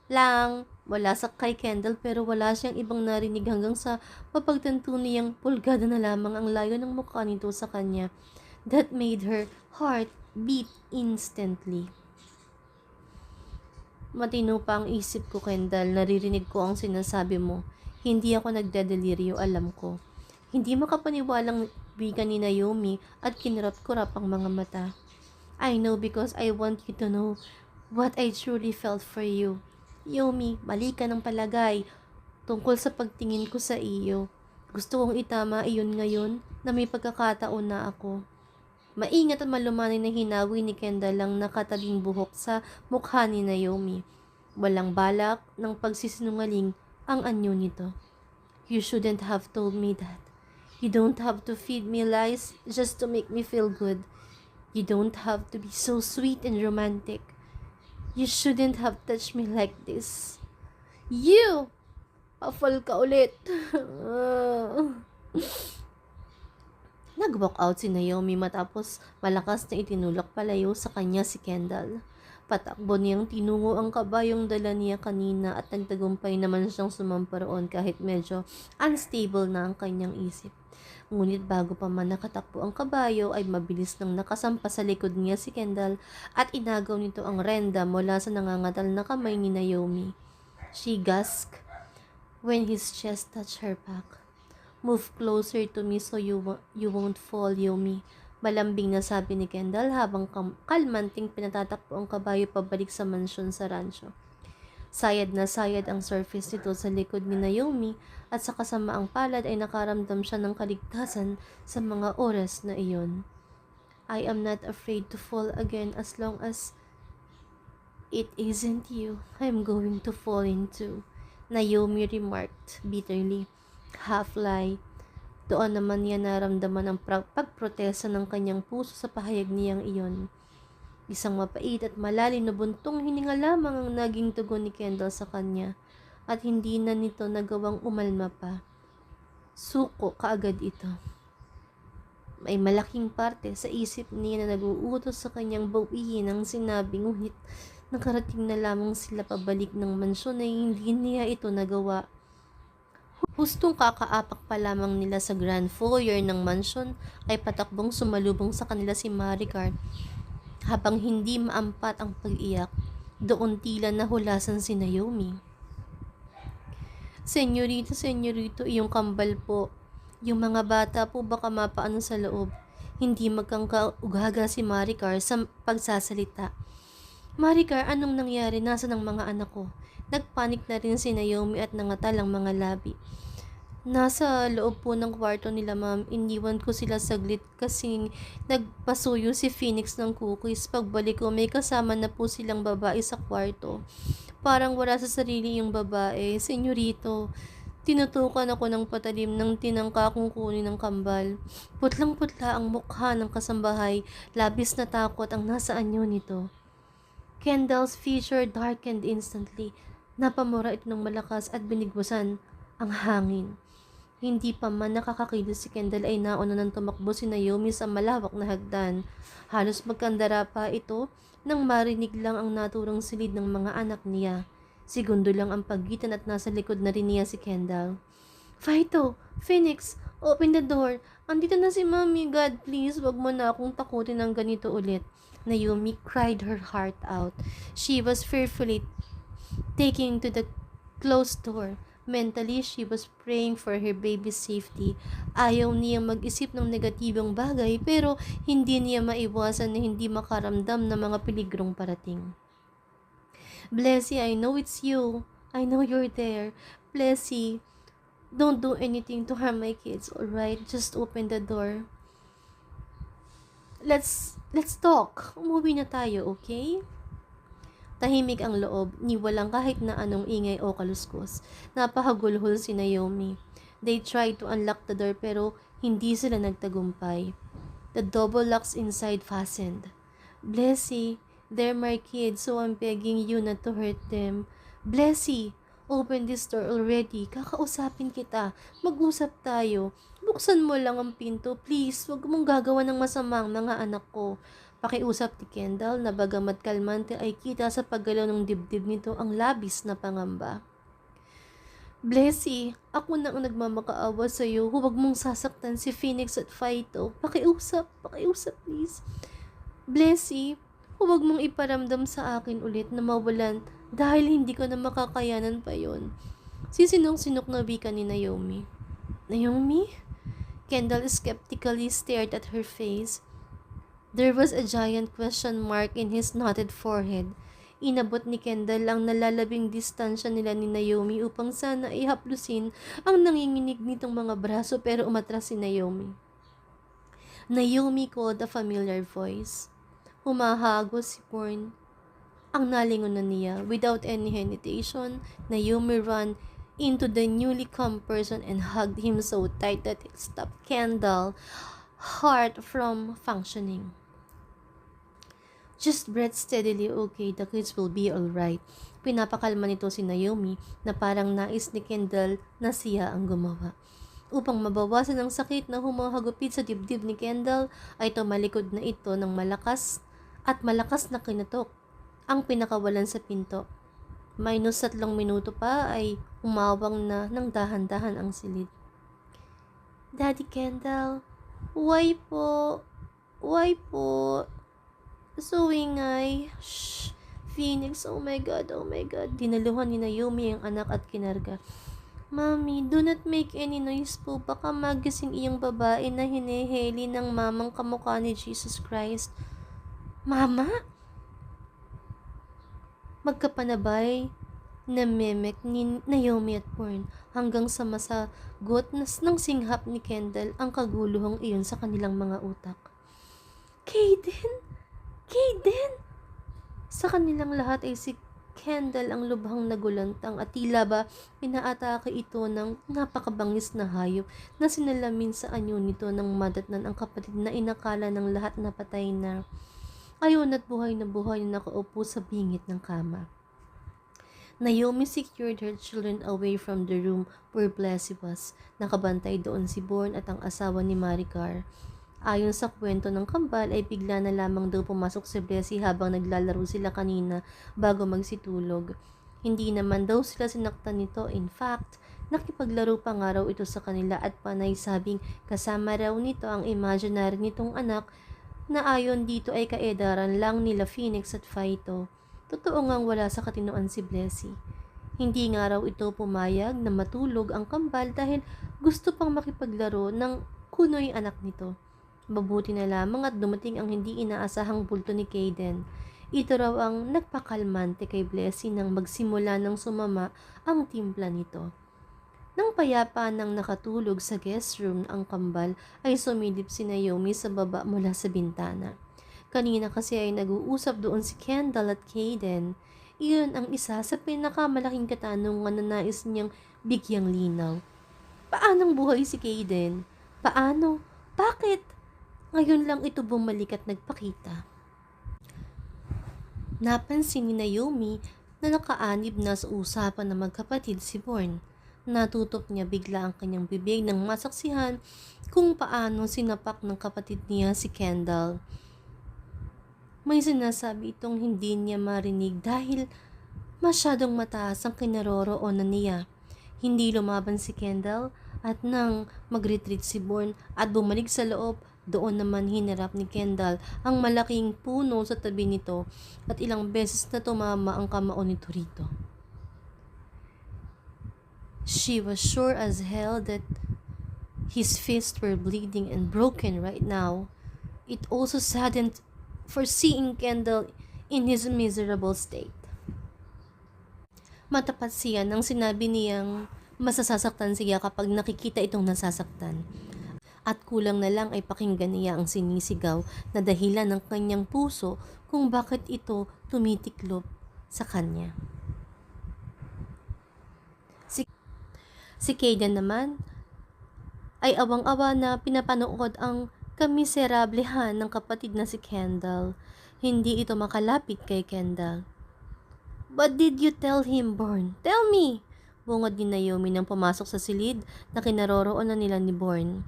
lang wala sa kay Kendall pero wala siyang ibang narinig hanggang sa mapagtanto niyang pulgada na lamang ang layo ng mukha nito sa kanya. That made her heart beat instantly. Matino pa ang isip ko, Kendall. Naririnig ko ang sinasabi mo. Hindi ako nagdedeliryo, alam ko. Hindi makapaniwalang wika ni Naomi at kinurap-kurap ang mga mata. I know because I want you to know. what I truly felt for you. Yomi, mali ka ng palagay tungkol sa pagtingin ko sa iyo. Gusto kong itama iyon ngayon na may pagkakataon na ako. Maingat at malumanay na hinawi ni Kendall ang nakataling buhok sa mukha ni Naomi. Walang balak ng pagsisinungaling ang anyo nito. You shouldn't have told me that. You don't have to feed me lies just to make me feel good. You don't have to be so sweet and romantic. You shouldn't have touched me like this. You! Pafal ka ulit. Nag-walk out si Naomi matapos malakas na itinulak palayo sa kanya si Kendall. Patakbo niyang tinungo ang kabayong dala niya kanina at nagtagumpay naman siyang sumamparoon kahit medyo unstable na ang kanyang isip. Ngunit bago pa man nakatakbo ang kabayo ay mabilis nang nakasampa sa likod niya si Kendall at inagaw nito ang renda mula sa nangangatal na kamay ni Naomi. She gasped when his chest touched her back. Move closer to me so you won't fall, Yomi. Malambing na sabi ni Kendall habang kalmanting pinatatakbo ang kabayo pabalik sa mansyon sa rancho. Sayad na sayad ang surface nito sa likod ni Naomi at sa kasamaang palad ay nakaramdam siya ng kaligtasan sa mga oras na iyon. I am not afraid to fall again as long as it isn't you I'm going to fall into, Naomi remarked bitterly. Half-lie. Doon naman niya naramdaman ang pagprotesta ng kanyang puso sa pahayag niyang iyon. Isang mapait at malalim na buntong hininga lamang ang naging tugon ni Kendall sa kanya at hindi na nito nagawang umalma pa. Suko kaagad ito. May malaking parte sa isip niya na nag-uutos sa kanyang bawiin ang sinabi ngunit nakarating na lamang sila pabalik ng mansyon ay hindi niya ito nagawa. Hustong kakaapak pa lamang nila sa grand foyer ng mansyon ay patakbong sumalubong sa kanila si Maricar. Habang hindi maampat ang pag-iyak, doon tila nahulasan si Naomi. Senyorito, iyong kambal po. Yung mga bata po baka mapaano sa loob. Hindi magkangkaugaga si Maricar sa pagsasalita. Maricar, anong nangyari? Nasaan ang mga anak ko? Nagpanik na rin si Naomi at nangatal ang mga labi. Nasa loob po ng kwarto nila, ma'am. Iniwan ko sila saglit kasi nagpasuyo si Phoenix ng cookies. Pagbalik ko, may kasama na po silang babae sa kwarto. Parang wala sa sarili yung babae. Senyorito, tinutukan ako ng patalim ng tinangka kong kunin ng kambal. Putlang-putla ang mukha ng kasambahay. Labis na takot ang nasa anyo nito. Kendall's feature darkened instantly. Napamura ito ng malakas at binigwasan ang hangin. Hindi pa man nakakakilos si Kendall ay nauna nang tumakbo si Naomi sa malawak na hagdan. Halos magkandara pa ito nang marinig lang ang naturang silid ng mga anak niya. Segundo lang ang pagitan at nasa likod na rin niya si Kendall. Fighto! Phoenix! Open the door! Andito na si Mommy! God, please, wag mo na akong takutin ng ganito ulit. Naomi cried her heart out. She was fearfully taking to the closed door. Mentally, she was praying for her baby's safety. Ayaw niyang mag-isip ng negatibong bagay pero hindi niya maiwasan na hindi makaramdam ng mga peligrong parating. Blessy, I know it's you. I know you're there. Blessy, don't do anything to harm my kids, alright? Just open the door. Let's talk. Umuwi na tayo, okay? Tahimik ang loob, ni walang kahit na anong ingay o kaluskos. Napahagulhol si Naomi. They tried to unlock the door pero hindi sila nagtagumpay. The double locks inside fastened. Blessy, they're my kids so I'm begging you not to hurt them. Blessy, open this door already. Kakausapin kita. Mag-usap tayo. Buksan mo lang ang pinto, please. Huwag mong gagawa ng masama ang mga anak ko. Pakiusap ni Kendall na bagamat kalmante ay kita sa paggalaw ng dibdib nito ang labis na pangamba. Blessy, ako na ang nagmamakaawa sa iyo. Huwag mong sasaktan si Phoenix at Fighto. Pakiusap please. Blessy, huwag mong iparamdam sa akin ulit na mawalan dahil hindi ko na makakayanan pa yon. Sisinong-sinok na wika ni Naomi. Naomi? Kendall skeptically stared at her face. There was a giant question mark in his knotted forehead. Inabot ni Kendall ang nalalabing distansya nila ni Naomi upang sana ihaplusin ang nanginginig nitong mga braso pero umatras si Naomi. Naomi called a familiar voice. Humahagos si Bourne. Ang nalingunan niya. Without any hesitation, Naomi ran into the newly come person and hugged him so tight that it stopped Kendall's heart from functioning. Just breathe steadily, okay? The kids will be alright. Pinapakalma nito si Naomi na parang nais ni Kendall na siya ang gumawa. Upang mabawasan ang sakit na humahagupit sa dibdib ni Kendall, ay tumalikod na ito ng malakas na kinatok ang pinakawalan sa pinto. Minus 3 minuto pa ay umawang na ng dahan-dahan ang silid. Daddy Kendall, why po? Why po? So ingay. Shh. Phoenix, oh my God. Dinaluhan ni Naomi ang anak at kinarga. Mommy, do not make any noise po. Baka magising iyong babae na hinihili ng mamang kamukha ni Jesus Christ. Mama? Magkapanabay na memek ni Naomi at Bourne hanggang sa masagot ng singhap ni Kendall ang kaguluhang iyon sa kanilang mga utak. Kaden! Sa kanilang lahat ay si Kendall ang lubhang nagulantang at tila ba inaatake ito ng napakabangis na hayop na sinalamin sa anyo nito ng madatnan ang kapatid na inakala ng lahat na patay na. Ayon at buhay na nakaupo sa bingit ng kama. Naomi secured her children away from the room where Blessy was. Nakabantay doon si Bourne at ang asawa ni Maricar. Ayon sa kwento ng kambal ay bigla na lamang daw pumasok si Blessy habang naglalaro sila kanina bago magsitulog. Hindi naman daw sila sinaktan nito. In fact, nakipaglaro pa nga raw ito sa kanila at panay sabing kasama raw nito ang imaginary nitong anak na ayon dito ay kaedaran lang nila Phoenix at Phyto. Totoo ngang wala sa katinoan si Blessy. Hindi nga raw ito pumayag na matulog ang kambal dahil gusto pang makipaglaro ng kunoy anak nito. Mabuti na lamang at dumating ang hindi inaasahang bulto ni Kaden. Ito raw ang nagpakalmante kay Blessy nang magsimula ng sumama ang timpla nito. Nang payapa nang nakatulog sa guest room ang kambal ay sumilip si Naomi sa baba mula sa bintana. Kanina kasi ay nag-uusap doon si Kendall at Kaden. Iyon ang isa sa pinakamalaking katanungan na nais niyang bigyang linaw. Paanong buhay si Kaden? Paano? Bakit? Ngayon lang ito bumalik at nagpakita. Napansin ni Naomi na nakaanib na sa usapan ng magkapatid si Bourne. Natutok niya bigla ang kanyang bibig nang masaksihan kung paano sinapak ng kapatid niya si Kendall. May sinasabi itong hindi niya marinig dahil masyadong mataas ang kinaroroonan niya. Hindi lumaban si Kendall at nang mag-retreat si Bourne at bumalik sa loob, doon naman hinarap ni Kendall ang malaking puno sa tabi nito at ilang beses na tumama ang kamao nito rito. She was sure as hell that his fists were bleeding and broken right now. It also saddened for seeing Kendall in his miserable state. Matapat siya nang sinabi niyang masasasaktan siya kapag nakikita itong nasasaktan. At kulang na lang ay pakinggan niya ang sinisigaw na dahilan ng kanyang puso kung bakit ito tumitiklop sa kanya. Si Kaden naman ay awang-awa na pinapanood ang kamiserablehan ng kapatid na si Kendall. Hindi ito makalapit kay Kendall. What did you tell him, Bourne? Tell me! Bungad ni Naomi nang pumasok sa silid na kinaroroonan nila ni Bourne.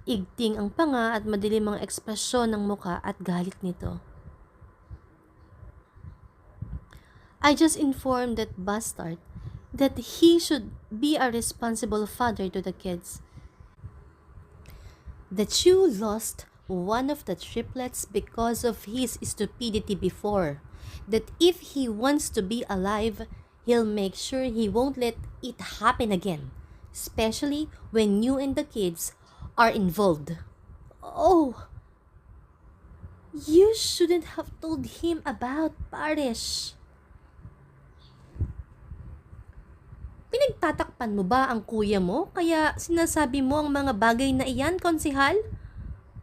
Igting ang panga at madilim ang ekspresyon ng muka at galit nito. I just informed that bastard that he should be a responsible father to the kids. That you lost one of the triplets because of his stupidity before. That if he wants to be alive, he'll make sure he won't let it happen again. Especially when you and the kids are involved. Oh, you shouldn't have told him about Parish. Pinagtatakpan mo ba ang kuya mo kaya sinasabi mo ang mga bagay na iyan, konsihal?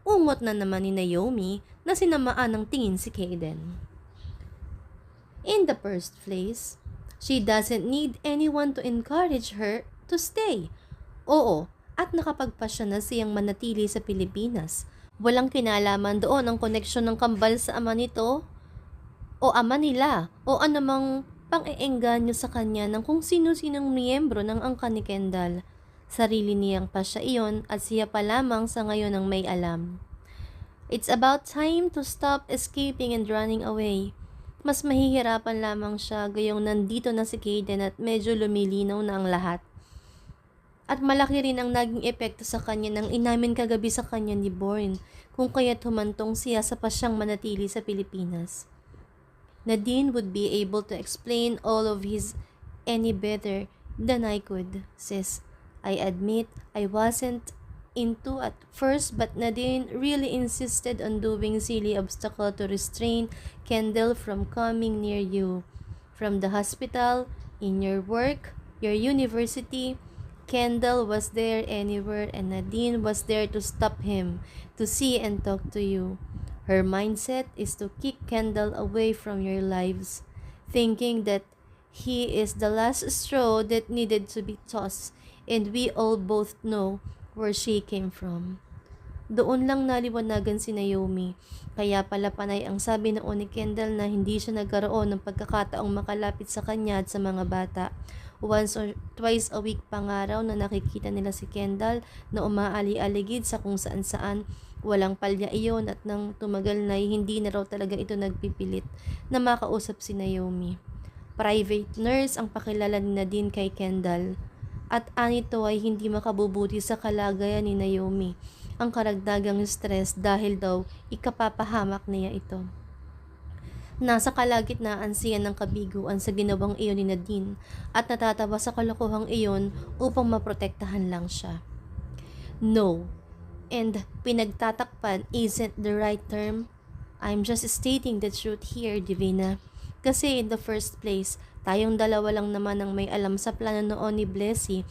Ungot na naman ni Naomi na sinamaan ng tingin si Kaden. In the first place, she doesn't need anyone to encourage her to stay. Oo, at nakapagpasya na siyang manatili sa Pilipinas. Walang kinalaman doon ang koneksyon ng kambal sa ama nito o ama nila o anumang pang-eengganyo sa kanya ng kung sino-sinong miyembro ng angkan ni Kendall. Sarili niyang pasya iyon at siya pa lamang sa ngayon ang may alam. It's about time to stop escaping and running away. Mas mahihirapan lamang siya gayong nandito na si Kaden at medyo lumilinaw na ang lahat. At malaki rin ang naging epekto sa kanya nang inamin kagabi sa kanya ni Born kung kaya't humantong siya sa pasyang manatili sa Pilipinas. Nadine would be able to explain all of his any better than I could, sis. I admit I wasn't into at first, but Nadine really insisted on doing silly obstacle to restrain Kendall from coming near you. From the hospital, in your work, your university, Kendall was there anywhere and Nadine was there to stop him, to see and talk to you. Her mindset is to kick Kendall away from your lives, thinking that he is the last straw that needed to be tossed, and we all both know where she came from. Doon lang naliwanagan si Naomi. Kaya pala panay ang sabi noon ni Kendall na hindi siya nagkaroon ng pagkakataong makalapit sa kanya at sa mga bata. Once or twice a week pa nga raw na nakikita nila si Kendall na umaali-aligid sa kung saan-saan. Walang palya iyon at nang tumagal na hindi na raw talaga ito nagpipilit na makausap si Naomi. Private nurse ang pakilala ni Nadine kay Kendall. At anito ay hindi makabubuti sa kalagayan ni Naomi ang karagdagang stress dahil daw ikapapahamak niya ito. Nasa kalagitnaan siya ng kabiguan sa ginawang iyon ni Nadine at natatawa sa kalokohang iyon upang maprotektahan lang siya. No, and pinagtatakpan isn't the right term. I'm just stating the truth here, Divina. Kasi in the first place, tayong dalawa lang naman ang may alam sa plano noon ni Blessy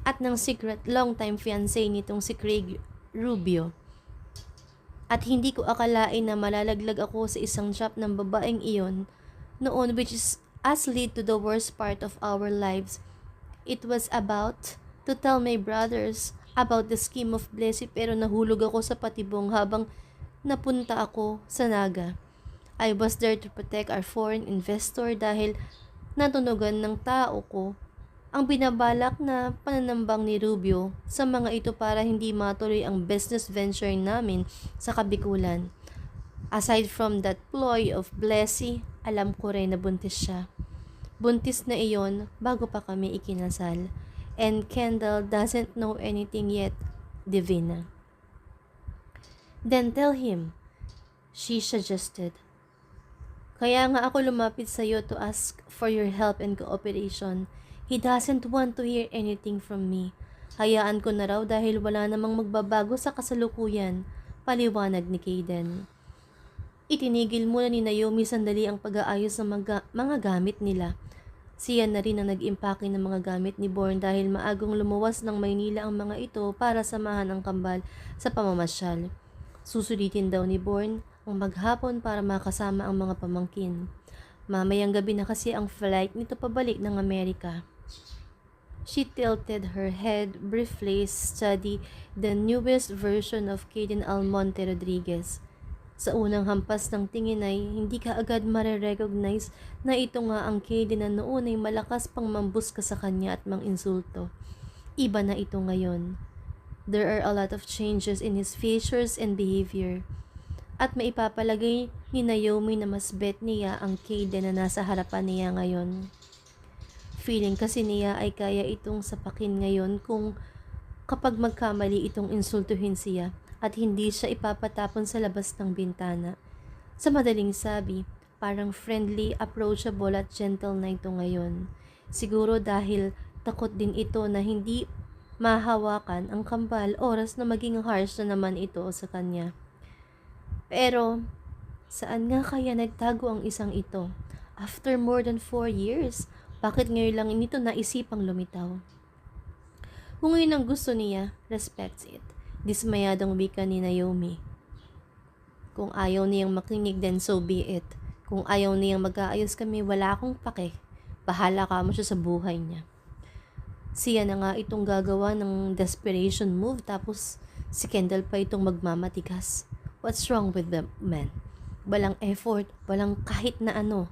at ng secret long-time fiancé nitong si Craig Rubio. At hindi ko akalain na malalaglag ako sa isang trap ng babaeng iyon noon, which is as lead to the worst part of our lives. It was about to tell my brothers about the scheme of Blessy pero nahulog ako sa patibong habang napunta ako sa Naga. I was there to protect our foreign investor dahil natunugan ng tao ko ang binabalak na pananambang ni Rubio sa mga ito para hindi matuloy ang business venture namin sa Kabikulan. Aside from that ploy of Blessy, alam ko rin na buntis siya. Buntis na iyon bago pa kami ikinasal. And Kendall doesn't know anything yet, Divina. Then tell him, she suggested. Kaya nga ako lumapit sa iyo to ask for your help and cooperation. He doesn't want to hear anything from me. Hayaan ko na raw dahil wala namang magbabago sa kasalukuyan, paliwanag ni Kaden. Itinigil muna ni Naomi sandali ang pag-aayos ng mga gamit nila. Siya na rin ang nag-impake ng mga gamit ni Born dahil maagong lumuwas ng Maynila ang mga ito para samahan ang kambal sa pamamasyal. Susulitin daw ni Born ang maghapon para makasama ang mga pamangkin. Mamayang gabi na kasi ang flight nito pabalik ng Amerika. She tilted her head briefly, study the newest version of Kaden Almonte Rodriguez. Sa unang hampas ng tingin ay hindi ka agad marirecognize na ito nga ang Kaden na noon ay malakas pang mambuska sa kanya at manginsulto. Iba na ito ngayon. There are a lot of changes in his features and behavior. At maipapalagay ni Naomi na mas bet niya ang Kaden na nasa harapan niya ngayon. Feeling kasi niya ay kaya itong sapakin ngayon kung kapag magkamali itong insultuhin siya at hindi siya ipapatapon sa labas ng bintana. Sa madaling sabi, parang friendly, approachable at gentle na ito ngayon. Siguro dahil takot din ito na hindi mahawakan ang kambal oras na maging harsh na naman ito sa kanya. Pero, saan nga kaya nagtago ang isang ito? After more than 4 years, Bakit ngayon lang nito naisipang lumitaw? Kung yun ang gusto niya, respects it. Dismayadong wika ni Naomi. Kung ayaw niyang makinig, then so be it. Kung ayaw niyang mag-aayos kami, wala akong pake. Bahala ka mo siya sa buhay niya. Siya na nga itong gagawa ng desperation move, tapos si Kendall pa itong magmamatigas. What's wrong with the man? Walang effort, walang kahit na ano.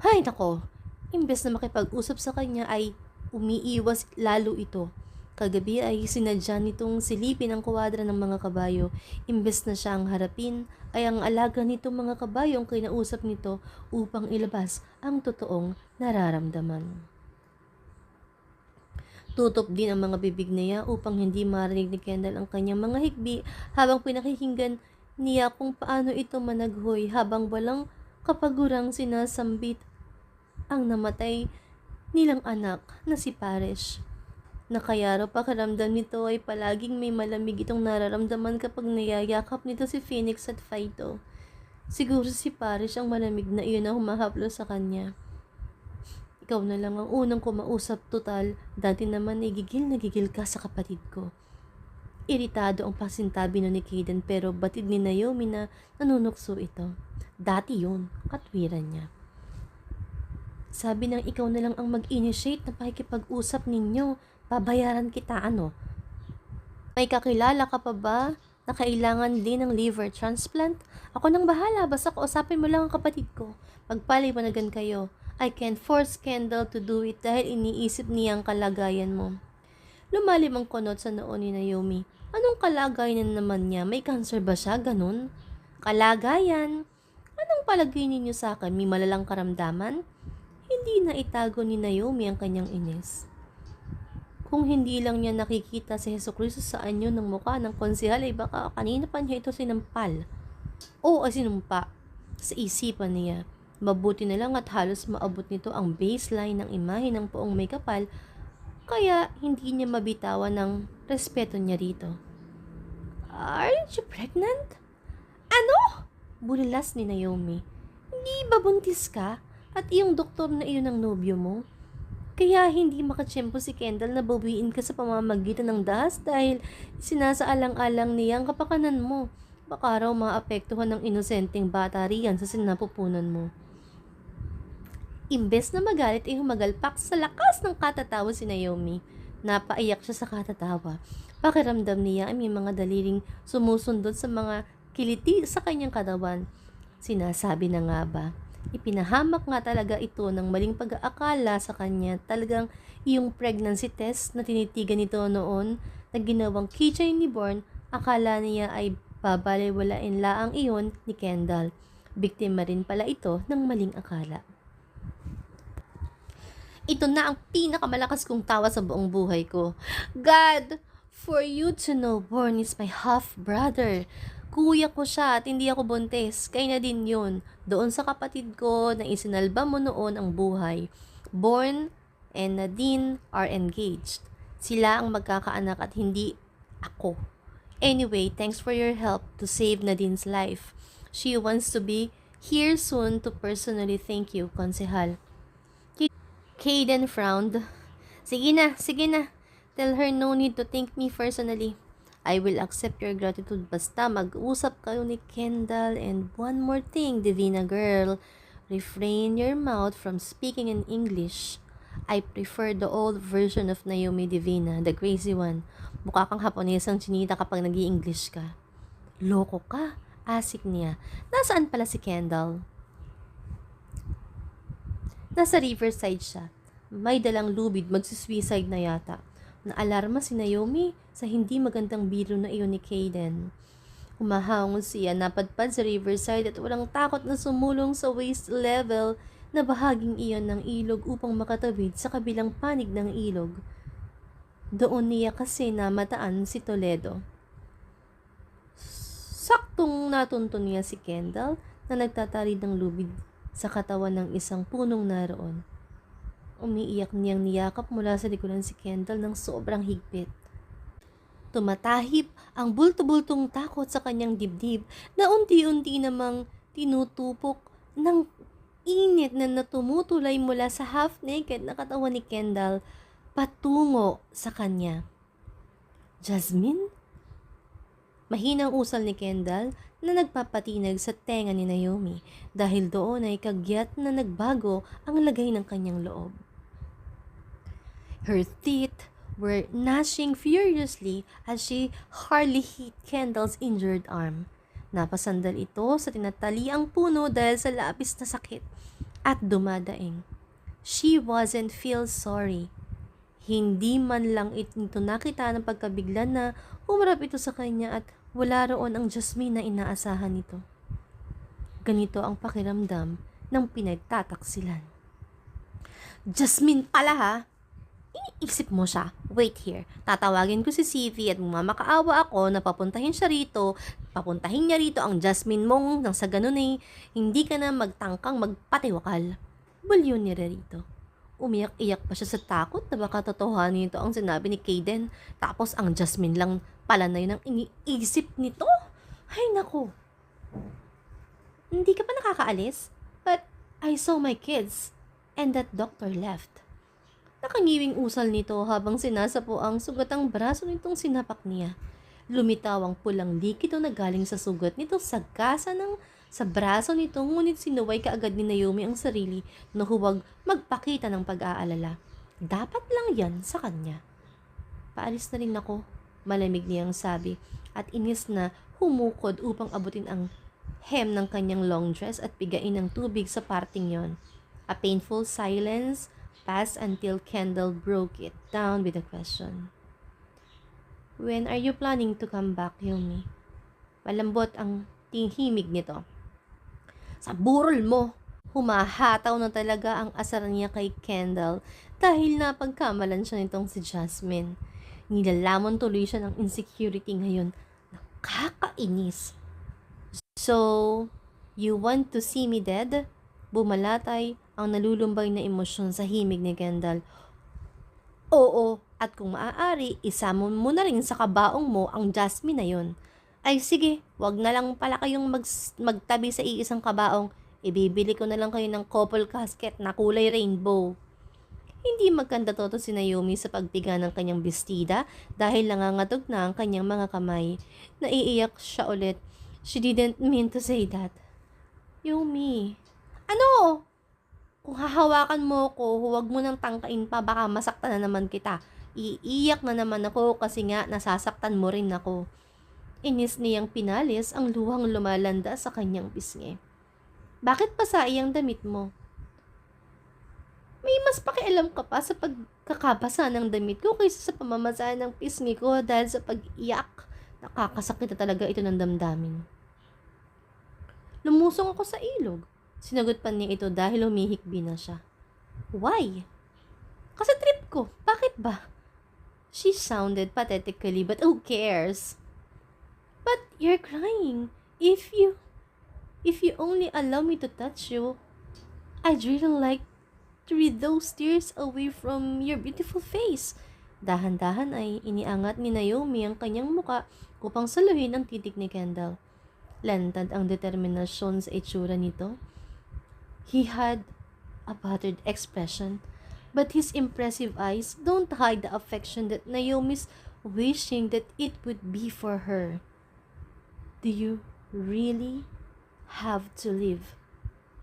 Hay nako, imbes na makipag-usap sa kanya ay umiiwas lalo ito. Kagabi ay sinadya nitong silipin ang kuwadra ng mga kabayo. Imbes na siya ang harapin, ay ang alaga nitong mga kabayo ang kinausap nito upang ilabas ang totoong nararamdaman. Tutok din ang mga bibig niya upang hindi marinig ni Kendall ang kanyang mga higbi habang pinakikinggan niya kung paano ito managhoy habang walang kapagurang sinasambit ang namatay nilang anak na si Parish. Na kaya raw pakiramdam nito ay palaging may malamig itong nararamdaman kapag niyayakap nito si Phoenix at Fido. Siguro si Parish ang malamig na iyon na humahaplo sa kanya. Ikaw na lang ang unang kumausap, total. Dati naman gigil na gigil ka sa kapatid ko. Iritado ang pasintabi ni Kaden pero batid ni Naomi na nanunukso ito. Dati yun, katwiran niya. Sabi nang ikaw na lang ang mag-initiate na pakikipag-usap ninyo. Babayaran kita ano? May kakilala ka pa ba na kailangan din ng liver transplant? Ako nang bahala, basta kausapin mo lang ang kapatid ko. Pagpaliwanagan kayo. I can't force Kendall to do it dahil iniisip niya ang kalagayan mo. Lumalim ang kunot sa noo ni Naomi. Anong kalagayan naman niya? May cancer ba siya? Ganun? Kalagayan? Anong palagay ninyo sa akin? May malalang karamdaman? Hindi na itago ni Naomi ang kanyang inis. Kung hindi lang niya nakikita si Jesucristo sa anyo ng mukha ng konsehal ay baka kanina pa niya ito sinampal. O sinumpa sa isipan niya. Mabuti na lang at halos maabot nito ang baseline ng imahe ng poong may kapal, kaya hindi niya mabitawan ng respeto niya rito. Aren't you pregnant? Ano? Bulilas ni Naomi. Hindi ba buntis ka? At iyong doktor na iyon ang nobyo mo? Kaya hindi makatsyempo si Kendall na bawiin ka sa pamamagitan ng dahas dahil sinasaalang-alang niya ang kapakanan mo. Baka raw maapektuhan ng inosenteng bata riyan sa sinapupunan mo. Imbes na magalit ay humagalpak sa lakas ng katatawa si Naomi. Napaiyak siya sa katatawa. Pakiramdam niya ay may mga daliling sumusundot sa mga kiliti sa kanyang katawan. Sinasabi na nga ba? Ipinahamak nga talaga ito ng maling pag-aakala sa kanya. Talagang iyong pregnancy test na tinitigan nito noon na ginawang keychain ni Born, akala niya ay babaliwalain laang iyon ni Kendall. Biktima rin pala ito ng maling akala. Ito na ang pinakamalakas kong tawa sa buong buhay ko. God, for you to know, Born is my half-brother. Kuya ko siya at hindi ako buntis. Kaya na din yun. Doon sa kapatid ko na isinalba mo noon ang buhay. Born and Nadine are engaged. Sila ang magkakaanak at hindi ako. Anyway, thanks for your help to save Nadine's life. She wants to be here soon to personally thank you, Konsehal. Kaden frowned. Sige na. Tell her no need to thank me personally. I will accept your gratitude basta mag-usap kayo ni Kendall. And one more thing, Divina girl, refrain your mouth from speaking in English. I prefer the old version of Naomi Divina, the crazy one. Mukha kang Haponesang chinita kapag nag-i-English ka. Loko ka, asik niya. Nasaan pala si Kendall? Nasa Riverside siya. May dalang lubid, magsisuicide na yata. Naalarma si Naomi sa hindi magandang biro na iyon ni Kaden. Humahangon siya, napadpad sa Riverside at walang takot na sumulong sa waist level na bahaging iyon ng ilog upang makatawid sa kabilang panig ng ilog. Doon niya kasi namataan si Toledo. Saktong natuntun niya si Kendall na nagtatarid ng lubid sa katawan ng isang punong naroon. Umiiyak niyang niyakap mula sa likuran si Kendall ng sobrang higpit. Tumatahip ang bulto-bultong takot sa kanyang dibdib na unti-unti namang tinutupok ng init na tumutulay mula sa half-naked na katawan ni Kendall patungo sa kanya. Jasmine? Mahinang usal ni Kendall na nagpapatinag sa tenga ni Naomi dahil doon ay kagyat na nagbago ang lagay ng kanyang loob. Her teeth were gnashing furiously as she hardly hit Kendall's injured arm. Napasandal ito sa tinataliang puno dahil sa labis na sakit at dumadaing. She wasn't feel sorry. Hindi man lang ito nakita ng pagkabigla na humarap ito sa kanya at wala roon ang Jasmine na inaasahan nito. Ganito ang pakiramdam ng pinagtataksilan. Jasmine pala ha! Iniisip mo siya. Wait here. Tatawagin ko si CV at mamakaawa ako na papuntahin siya rito. Papuntahin niya rito ang Jasmine mong nang sa ganun eh, hindi ka na magtangkang magpatiwakal. Bulyo ni rito. Umiyak-iyak pa siya sa takot na baka totohanin nito ang sinabi ni Kaden. Tapos ang Jasmine lang pala na yun ang iniisip nito. Ay nako. Hindi ka pa nakakaalis? But I saw my kids and that doctor left. Nakangiwing usal nito habang sinasapo ang sugatang braso nitong sinapak niya. Lumitaw ang pulang likido na galing sa sugat nito sa gasa sa braso nito, ngunit sinuway kaagad ni Naomi ang sarili na huwag magpakita ng pag-aalala. Dapat lang yan sa kanya. Paalis na rin ako, malamig niyang sabi at inis na humukod upang abutin ang hem ng kanyang long dress at pigain ng tubig sa parting yon. A painful silence passed until Kendall broke it down with a question. When are you planning to come back, Yumi? Malambot ang himig nito. Sa burol mo! Humahataw na talaga ang asar niya kay Kendall dahil napagkamalan siya nitong si Jasmine. Nilalamon tuloy siya ng insecurity ngayon. Nakakainis. So, you want to see me dead? Bumalatay ang nalulumbay na emosyon sa himig ni Kendall. Oo, at kung maaari, isama mo na rin sa kabaong mo ang Jasmine na yun. Ay sige, wag na lang pala kayong magtabi sa iisang kabaong. Ibibili ko na lang kayo ng couple casket na kulay rainbow. Hindi magkanda toto si Naomi sa pagtiga ng kanyang bestida dahil nangangatog na ang kanyang mga kamay. Naiiyak siya ulit. She didn't mean to say that. Yumi. Ano? Kung hahawakan mo ko, huwag mo nang tangkain pa, baka masaktan na naman kita. Iiyak na naman ako kasi nga nasasaktan mo rin ako. Inis niyang pinalis ang luhang lumalanda sa kanyang pisngi. Bakit pa sa iyang damit mo? May mas pakialam ka pa sa pagkakabasa ng damit ko kaysa sa pamamasa ng pisngi ko dahil sa pag-iyak. Nakakasakit na talaga ito ng damdamin. Lumusong ako sa ilog. Sinagot pa niya ito dahil humihikbi na siya. Why? Kasi trip ko. Bakit ba? She sounded pathetically, but who cares? But you're crying. If you only allow me to touch you, I'd really like to read those tears away from your beautiful face. Dahan-dahan ay iniangat ni Naomi ang kanyang muka upang saluhin ang titik ni Kendall. Lantad ang determinasyon sa itsura nito. He had a battered expression, but his impressive eyes don't hide the affection that Naomi's wishing that it would be for her. Do you really have to live?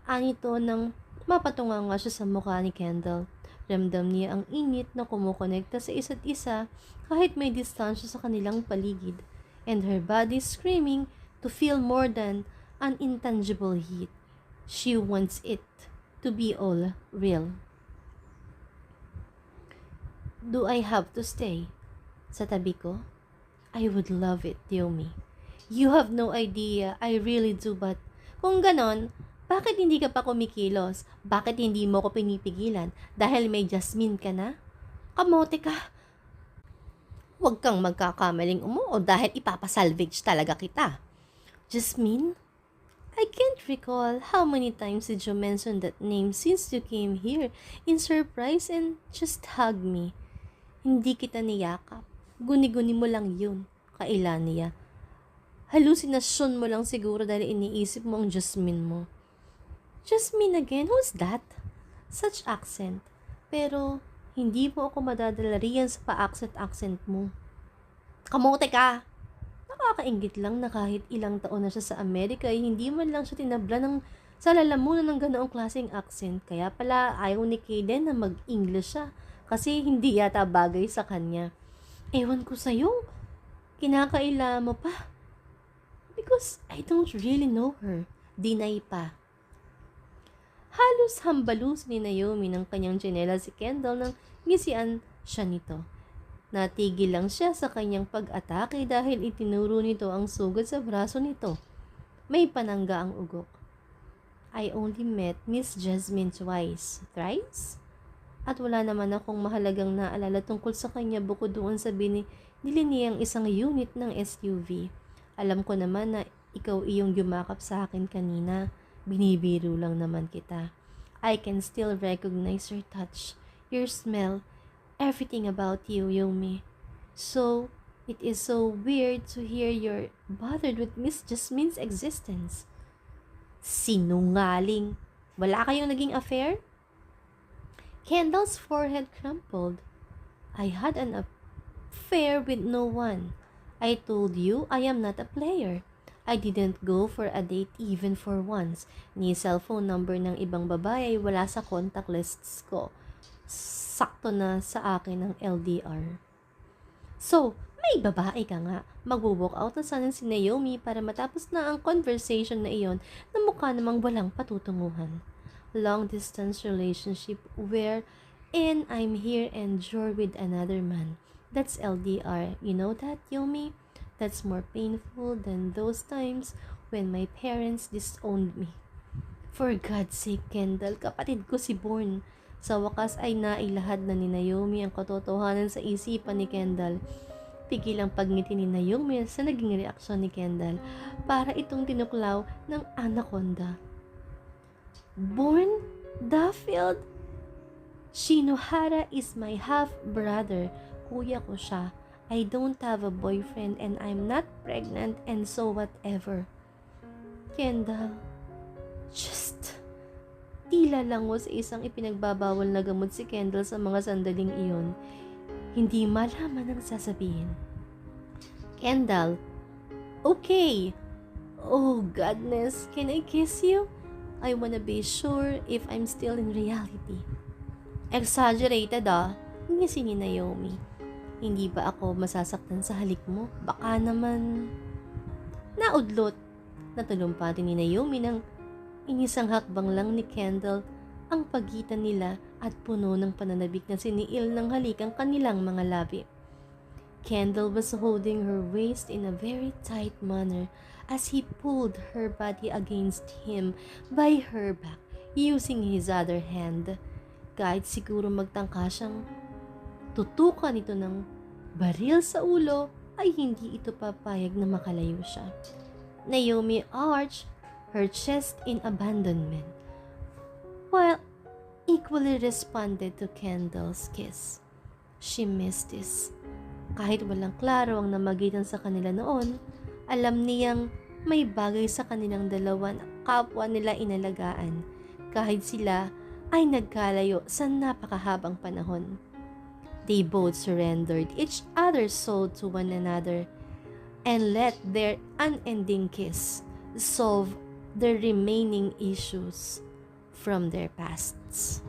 Anito nang mapatunga nga siya sa mukha ni Kendall. Ramdam niya ang init na kumukonekta sa isa't isa kahit may distansya sa kanilang paligid, and her body screaming to feel more than an intangible heat. She wants it to be all real. Do I have to stay sa tabi ko? I would love it, Yomi. You have no idea, I really do, but kung ganon, bakit hindi ka pa kumikilos? Bakit hindi mo ko pinipigilan? Dahil may Jasmine ka na? Kamote ka. Huwag kang magkakamaling umuo dahil ipapasalvage talaga kita. Jasmine? I can't recall how many times did you mention that name since you came here in surprise and just hug me. Hindi kita niyakap. Guni-guni mo lang yun, kaila niya. Halusinasyon mo lang siguro dahil iniisip mo ang Jasmine mo. Jasmine again? Who's that? Such accent. Pero, hindi mo ako madadala riyan sa pa-accent-accent mo. Kamote ka! Nakakaingit lang na kahit ilang taon na siya sa Amerika ay hindi man lang siya tinabla ng sa lalamunan ng ganoong klaseng accent. Kaya pala ayaw ni Kaden na mag-English siya kasi hindi yata bagay sa kanya. Ewan ko sa'yo, kinakaila mo pa. Because I don't really know her. Dinay pa. Halos hambalus ni Naomi ng kanyang tsinela si Kendall nang ngisian siya nito. Natigil lang siya sa kanyang pag-atake dahil itinuro nito ang sugat sa braso nito. May panangga ang ugok. I only met Miss Jasmine twice. Thrice? At wala naman akong mahalagang naalala tungkol sa kanya bukod doon sa niliniang isang unit ng SUV. Alam ko naman na ikaw iyong yumakap sa akin kanina. Binibiro lang naman kita. I can still recognize your touch, your smell, everything about you, Yomi. So, it is so weird to hear you're bothered with Miss Jasmine's existence. Sinungaling. Wala kayong naging affair? Kendall's forehead crumpled. I had an affair with no one. I told you I am not a player. I didn't go for a date even for once. Ni cellphone number ng ibang babae ay wala sa contact lists ko. Sakto na sa akin ang LDR. So, may babae ka nga. Mag-walk out na sana si Naomi para matapos na ang conversation na iyon na mukha namang walang patutunguhan. Long-distance relationship wherein I'm here and you're with another man. That's LDR. You know that, Yomi? That's more painful than those times when my parents disowned me. For God's sake, Kendall, kapatid ko si Born. Sa wakas ay nailahad na ni Naomi ang katotohanan sa isipan ni Kendall. Pigil ang pagngiti ni Naomi sa naging reaksyon ni Kendall para itong tinuklaw ng anaconda. Born Duffield? Shinohara is my half-brother. Kuya ko siya. I don't have a boyfriend and I'm not pregnant and so whatever. Kendall, just... Tila lang mo sa isang ipinagbabawal na gamot si Kendall sa mga sandaling iyon. Hindi malaman ang sasabihin. Kendall, okay. Oh, goodness, can I kiss you? I wanna be sure if I'm still in reality. Exaggerated ngisi ni Naomi. Hindi ba ako masasaktan sa halik mo? Baka naman... Naudlot. Natulumpati ni Naomi ng inisang hakbang lang ni Kendall ang pagitan nila at puno ng pananabik na siniil ng halikang kanilang mga labi. Kendall was holding her waist in a very tight manner as he pulled her body against him by her back using his other hand. Kahit siguro magtangka siyang tutukan ito ng baril sa ulo, ay hindi ito papayag na makalayo siya. Naomi arched her chest in abandonment, while equally responded to Kendall's kiss. She missed this. Kahit walang klaro ang namagitan sa kanila noon, alam niyang may bagay sa kanilang dalawa na kapwa nila inalagaan, kahit sila ay nagkalayo sa napakahabang panahon. They both surrendered each other's soul to one another and let their unending kiss solve the remaining issues from their pasts.